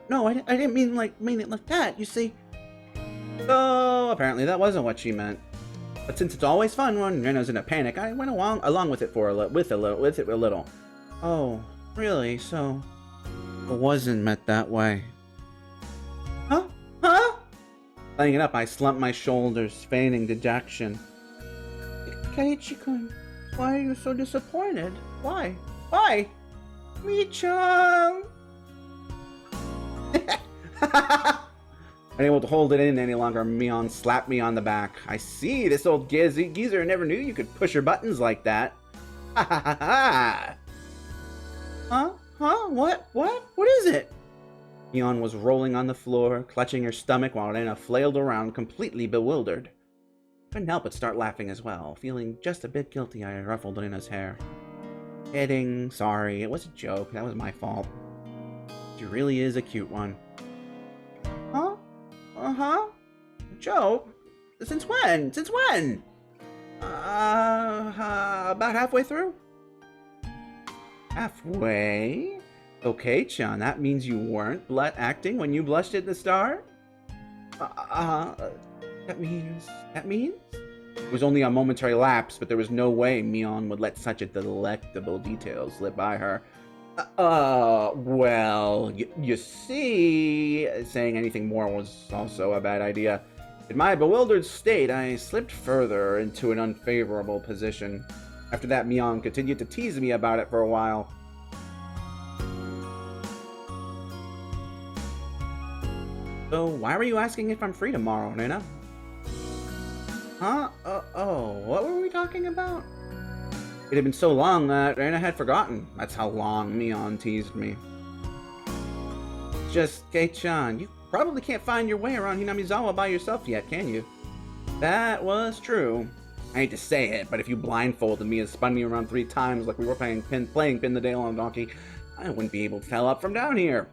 No, I didn't mean it like that, you see. So, apparently that wasn't what she meant. But since it's always fun when Nana's in a panic, I went along with it with it a little. Oh, really? So, it wasn't meant that way. Huh? Laying it up, I slumped my shoulders, feigning dejection. Keiichi-kun, why are you so disappointed? Why? Mi-chan! Unable to hold it in any longer, Mion slapped me on the back. I see, this old geezer never knew you could push your buttons like that. Ha ha ha ha! Huh? What is it? Mion was rolling on the floor, clutching her stomach while Nana flailed around, completely bewildered. Couldn't help but start laughing as well. Feeling just a bit guilty, I ruffled Nana's hair. Kidding, sorry, it was a joke, that was my fault. She really is a cute one. Huh? Joke? Since when? About halfway through? Halfway? Okay, Chan, that means you weren't acting when you blushed at the start? That means? It was only a momentary lapse, but there was no way Mion would let such a delectable detail slip by her. Well, you see, saying anything more was also a bad idea. In my bewildered state, I slipped further into an unfavorable position. After that, Mion continued to tease me about it for a while. So, why were you asking if I'm free tomorrow, Nana? Huh? What were we talking about? It had been so long that Nana had forgotten. That's how long Mion teased me. Just, Kei-chan, you probably can't find your way around Hinamizawa by yourself yet, can you? That was true. I hate to say it, but if you blindfolded me and spun me around 3 times like we were playing Pin the Tail on Donkey, I wouldn't be able to tell up from down here.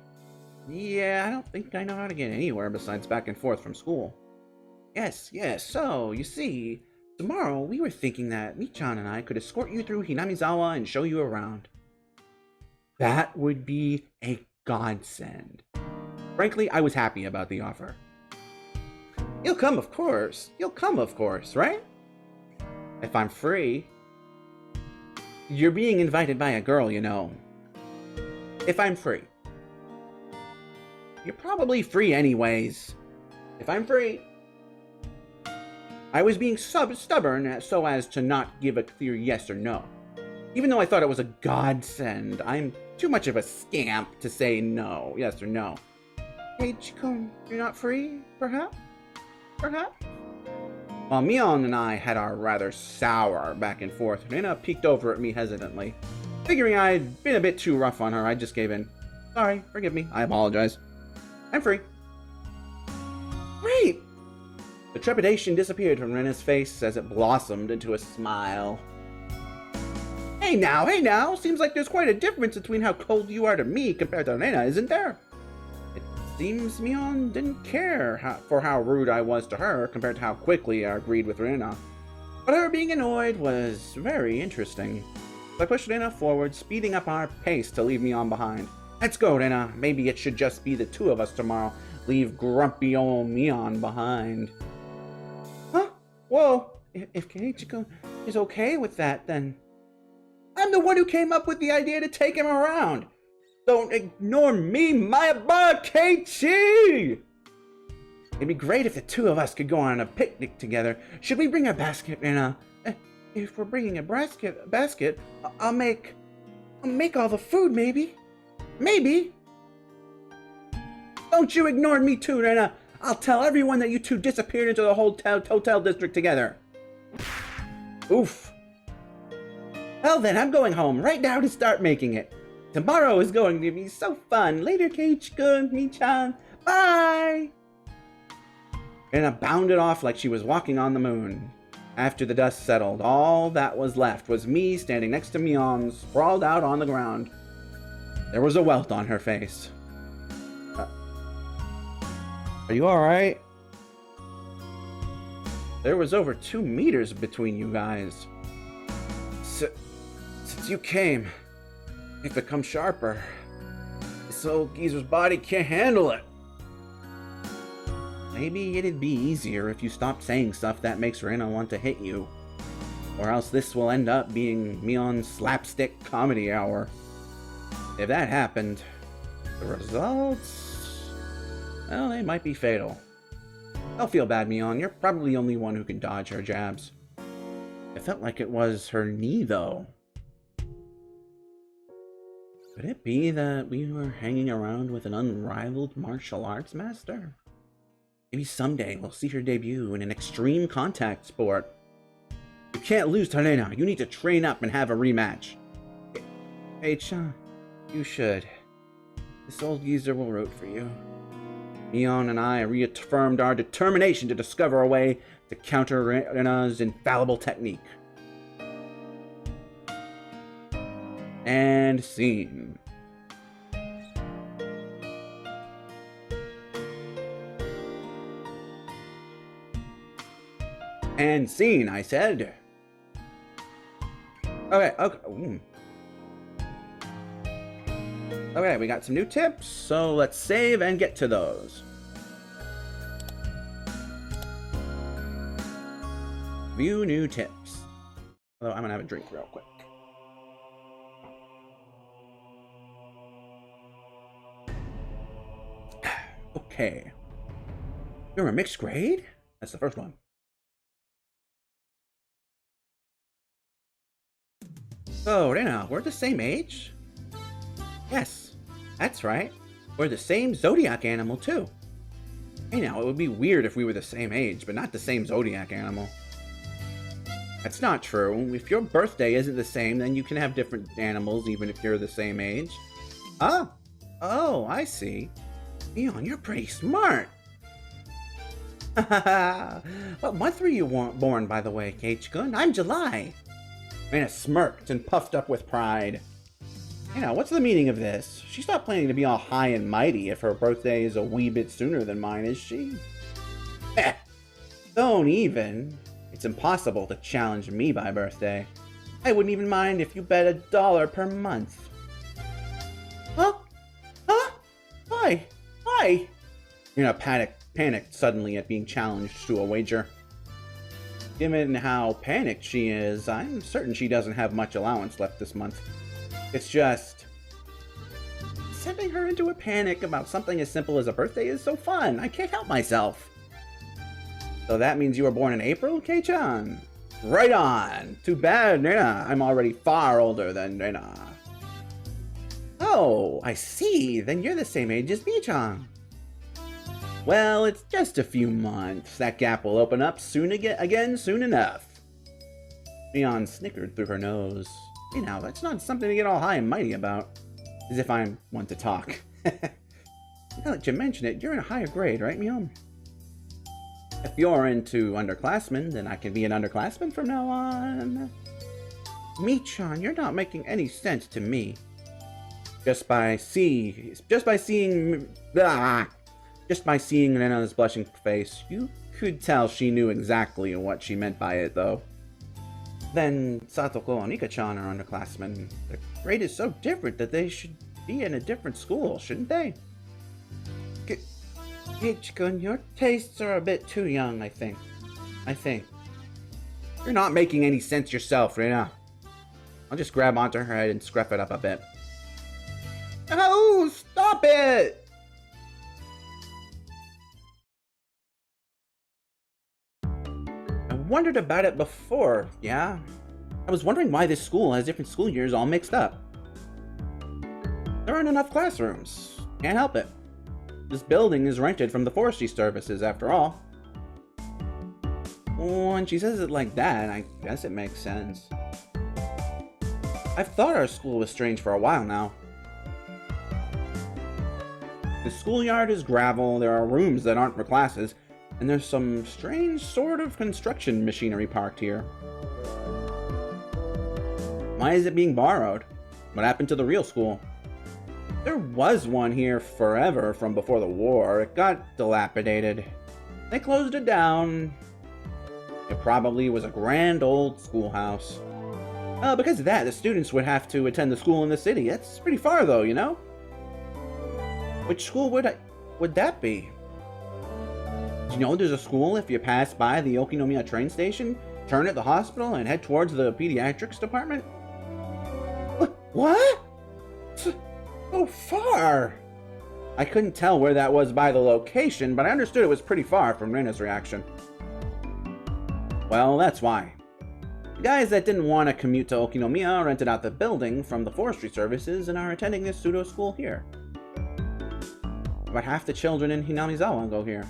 Yeah, I don't think I know how to get anywhere besides back and forth from school. Yes, so, you see, tomorrow we were thinking that Mi-chan and I could escort you through Hinamizawa and show you around. That would be a godsend. Frankly, I was happy about the offer. You'll come, of course, right? If I'm free. You're being invited by a girl, you know. If I'm free. You're probably free anyways. If I'm free. I was being stubborn so as to not give a clear yes or no. Even though I thought it was a godsend, I'm too much of a scamp to say no, yes or no. Hey, Chikun, you're not free, perhaps? While Mion and I had our rather sour back and forth, Nana peeked over at me hesitantly. Figuring I'd been a bit too rough on her, I just gave in. Sorry, forgive me, I apologize. I'm free. Great! The trepidation disappeared from Rena's face as it blossomed into a smile. Hey now, seems like there's quite a difference between how cold you are to me compared to Rena, isn't there? It seems Mion didn't care for how rude I was to her compared to how quickly I agreed with Rena. But her being annoyed was very interesting. So I pushed Rena forward, speeding up our pace to leave Mion behind. Let's go, Rena. Maybe it should just be the 2 of us tomorrow. Leave grumpy old Mion behind. Huh? Whoa. If Keiichi is okay with that, then... I'm the one who came up with the idea to take him around. Don't ignore me, my boy, Keiichi! It'd be great if the 2 of us could go on a picnic together. Should we bring a basket, Rena? If we're bringing a basket, I'll make all the food, maybe. Maybe. Don't you ignore me too, Rena. I'll tell everyone that you 2 disappeared into the hotel district together. Oof. Well then, I'm going home right now to start making it. Tomorrow is going to be so fun. Later, Keiichi-kun, Mi-chan. Bye! Rena bounded off like she was walking on the moon. After the dust settled, all that was left was me standing next to Mion, sprawled out on the ground. There was a welt on her face. Are you alright? There was over 2 meters between you guys. Since you came, you've become sharper. This old geezer's body can't handle it. Maybe it'd be easier if you stopped saying stuff that makes Rena want to hit you. Or else this will end up being Mion's slapstick comedy hour. If that happened, the results... well, they might be fatal. Don't feel bad, Mion. You're probably the only one who can dodge her jabs. It felt like it was her knee, though. Could it be that we were hanging around with an unrivaled martial arts master? Maybe someday we'll see her debut in an extreme contact sport. You can't lose to Rena. You need to train up and have a rematch. Hey, Chan, you should. This old geezer will root for you. Mion and I reaffirmed our determination to discover a way to counter Rena's infallible technique. And scene. And scene, I said. Okay. Okay, we got some new tips, so let's save and get to those. View new tips. Although I'm gonna have a drink real quick. Okay. You're a mixed grade? That's the first one. So, Rena, we're the same age? Yes, that's right. We're the same zodiac animal, too. Hey now, it would be weird if we were the same age, but not the same zodiac animal. That's not true. If your birthday isn't the same, then you can have different animals even if you're the same age. Ah! Oh, I see. Mion, you're pretty smart. What month were you born, by the way, Keiichi-kun? I'm July. Rena smirked and puffed up with pride. You know, what's the meaning of this? She's not planning to be all high and mighty if her birthday is a wee bit sooner than mine, is she? Don't even. It's impossible to challenge me by birthday. I wouldn't even mind if you bet $1 per month. Huh? Huh? Why? Why? Rena panicked suddenly at being challenged to a wager. Given how panicked she is, I'm certain she doesn't have much allowance left this month. It's just... sending her into a panic about something as simple as a birthday is so fun. I can't help myself. So that means you were born in April, Kei-chan? Right on! Too bad, Rena. I'm already far older than Rena. Oh, I see. Then you're the same age as Bee-chan. Well, it's just a few months. That gap will open up again soon enough. Mion snickered through her nose. You know, that's not something to get all high and mighty about. As if I'm one to talk. Now that you mention it, you're in a higher grade, right, Mion? If you're into underclassmen, then I can be an underclassman from now on. Mii-chan, you're not making any sense to me. Just by seeing Rena's blushing face, you could tell she knew exactly what she meant by it, though. Then Satoko and Onika-chan are underclassmen. Their grade is so different that they should be in a different school, shouldn't they? Keiichi-kun, your tastes are a bit too young, I think. You're not making any sense yourself, Rena. I'll just grab onto her head and scruff it up a bit. Oh, stop it! I wondered about it before, yeah? I was wondering why this school has different school years all mixed up. There aren't enough classrooms. Can't help it. This building is rented from the forestry services, after all. When she says it like that, I guess it makes sense. I've thought our school was strange for a while now. The schoolyard is gravel, there are rooms that aren't for classes, and there's some strange sort of construction machinery parked here. Why is it being borrowed? What happened to the real school? There was one here forever from before the war. It got dilapidated. They closed it down. It probably was a grand old schoolhouse. Because of that, the students would have to attend the school in the city. That's pretty far, though, you know? Which school would that be? Do you know there's a school if you pass by the Okinomiya train station, turn at the hospital, and head towards the pediatrics department? What? So far! I couldn't tell where that was by the location, but I understood it was pretty far from Rena's reaction. Well, that's why. The guys that didn't want to commute to Okinomiya rented out the building from the forestry services and are attending this pseudo school here. About half the children in Hinamizawa go here.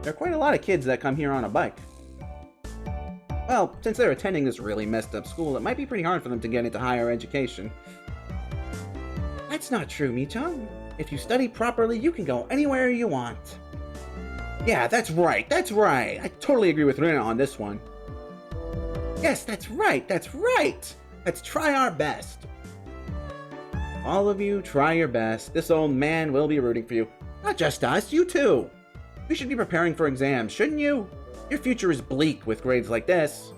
There are quite a lot of kids that come here on a bike. Well, since they're attending this really messed up school, it might be pretty hard for them to get into higher education. That's not true, Michan. If you study properly, you can go anywhere you want. Yeah, that's right, that's right. I totally agree with Rina on this one. Yes, that's right, that's right. Let's try our best. All of you, try your best. This old man will be rooting for you. Not just us, you too. You should be preparing for exams, shouldn't you? Your future is bleak with grades like this.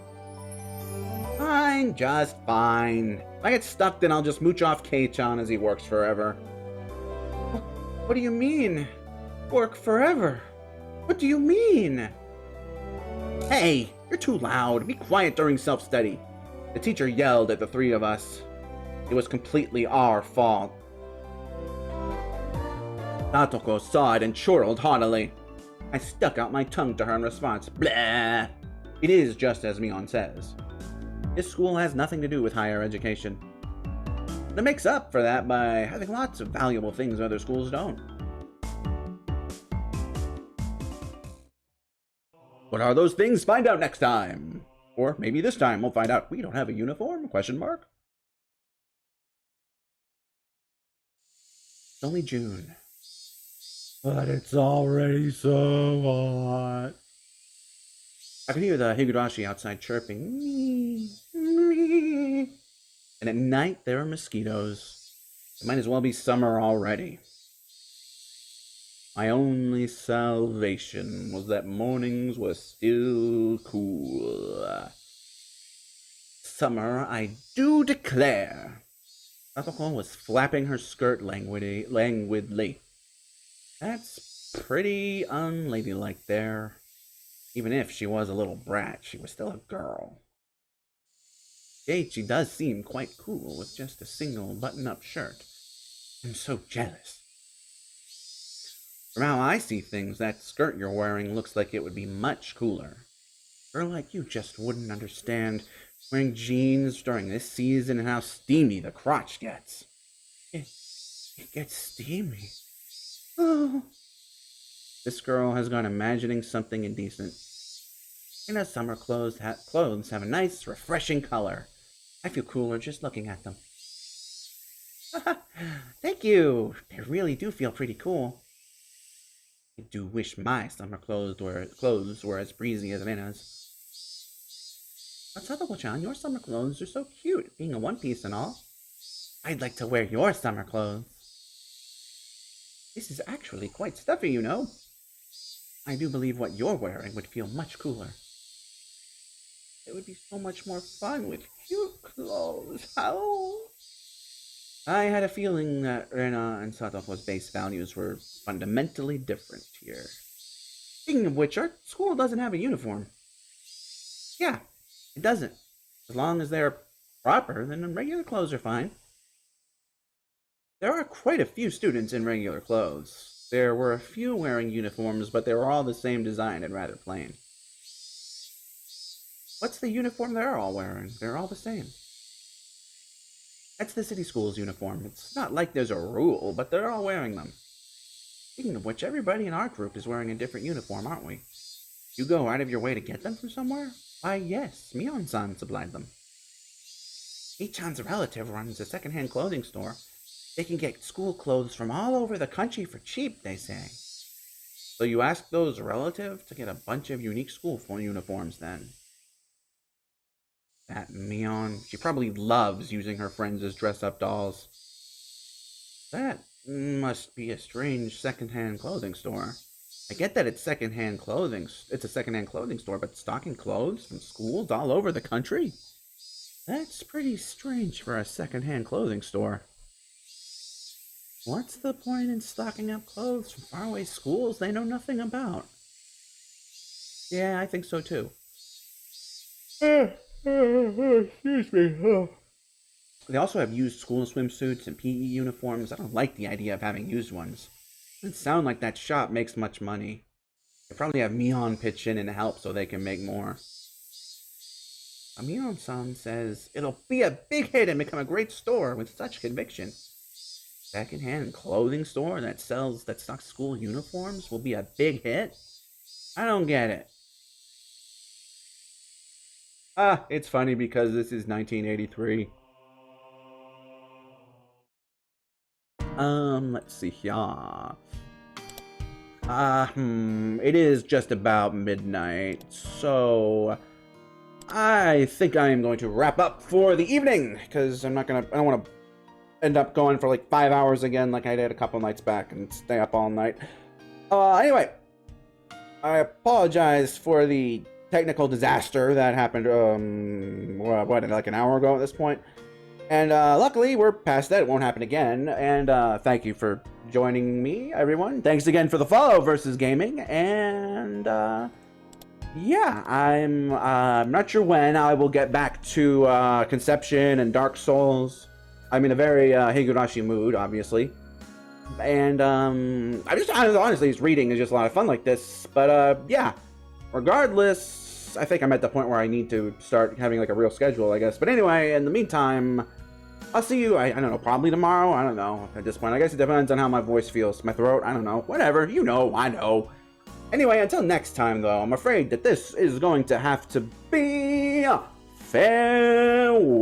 Fine, just fine. If I get stuck, then I'll just mooch off Kei-chan as he works forever. What do you mean? Work forever? What do you mean? Hey, you're too loud. Be quiet during self-study. The teacher yelled at the three of us. It was completely our fault. Satoko saw it and chortled haughtily. I stuck out my tongue to her in response. Blah! It is just as Mion says. This school has nothing to do with higher education. It makes up for that by having lots of valuable things other schools don't. What are those things? Find out next time. Or maybe this time we'll find out we don't have a uniform? Question mark? It's only June. But it's already so hot. I can hear the Higurashi outside chirping. Me, me. And at night there are mosquitoes. It might as well be summer already. My only salvation was that mornings were still cool. Summer, I do declare. Satoko was flapping her skirt languidly. That's pretty unladylike there. Even if she was a little brat, she was still a girl. Yet she does seem quite cool with just a single button-up shirt. I'm so jealous. From how I see things, that skirt you're wearing looks like it would be much cooler. A girl like you just wouldn't understand wearing jeans during this season and how steamy the crotch gets. It gets steamy. Oh. This girl has gone imagining something indecent. And as summer clothes have a nice, refreshing color. I feel cooler just looking at them. Thank you. They really do feel pretty cool. I do wish my summer clothes were as breezy as Rena's. But Satoko-chan, your summer clothes are so cute, being a one-piece and all. I'd like to wear your summer clothes. This is actually quite stuffy, you know. I do believe what you're wearing would feel much cooler. It would be so much more fun with cute clothes. How? I had a feeling that Rena and Satoko's base values were fundamentally different here. Speaking of which, our school doesn't have a uniform. Yeah, it doesn't. As long as they're proper, then regular clothes are fine. There are quite a few students in regular clothes. There were a few wearing uniforms, but they were all the same design and rather plain. What's the uniform they're all wearing? They're all the same. That's the city school's uniform. It's not like there's a rule, but they're all wearing them. Speaking of which, everybody in our group is wearing a different uniform, aren't we? You go out of your way to get them from somewhere? Why, yes, Mion-san supplied them. Ichan's relative runs a second-hand clothing store. They can get school clothes from all over the country for cheap, they say. So you asked those relatives to get a bunch of unique school uniforms, then? That Mion, she probably loves using her friends as dress-up dolls. That must be a strange secondhand clothing store. I get that it's secondhand clothing. It's a secondhand clothing store, but stocking clothes from schools all over the country? That's pretty strange for a secondhand clothing store. What's the point in stocking up clothes from faraway schools they know nothing about? Yeah, I think so too. Excuse me. They also have used school swimsuits and PE uniforms. I don't like the idea of having used ones. It doesn't sound like that shop makes much money. They probably have Mion pitch in and help so they can make more. Mion-san says it'll be a big hit and become a great store with such conviction. Secondhand clothing store that stocks school uniforms will be a big hit? I don't get it. It's funny because this is 1983. Let's see here. It is just about midnight, so I think I am going to wrap up for the evening, because I don't want to end up going for like 5 hours again like I did a couple nights back and stay up all night. Anyway, I apologize for the technical disaster that happened, like an hour ago at this point. And luckily, we're past that. It won't happen again. And thank you for joining me, everyone. Thanks again for the follow versus gaming. And yeah, I'm not sure when I will get back to Conception and Dark Souls. I'm in a very Higurashi mood, obviously. And honestly, reading is just a lot of fun like this. But yeah, regardless, I think I'm at the point where I need to start having like a real schedule, I guess. But anyway, in the meantime, I'll see you, I don't know, probably tomorrow? I don't know at this point. I guess it depends on how my voice feels. My throat? I don't know. Whatever. You know, I know. Anyway, until next time, though, I'm afraid that this is going to have to be farewell.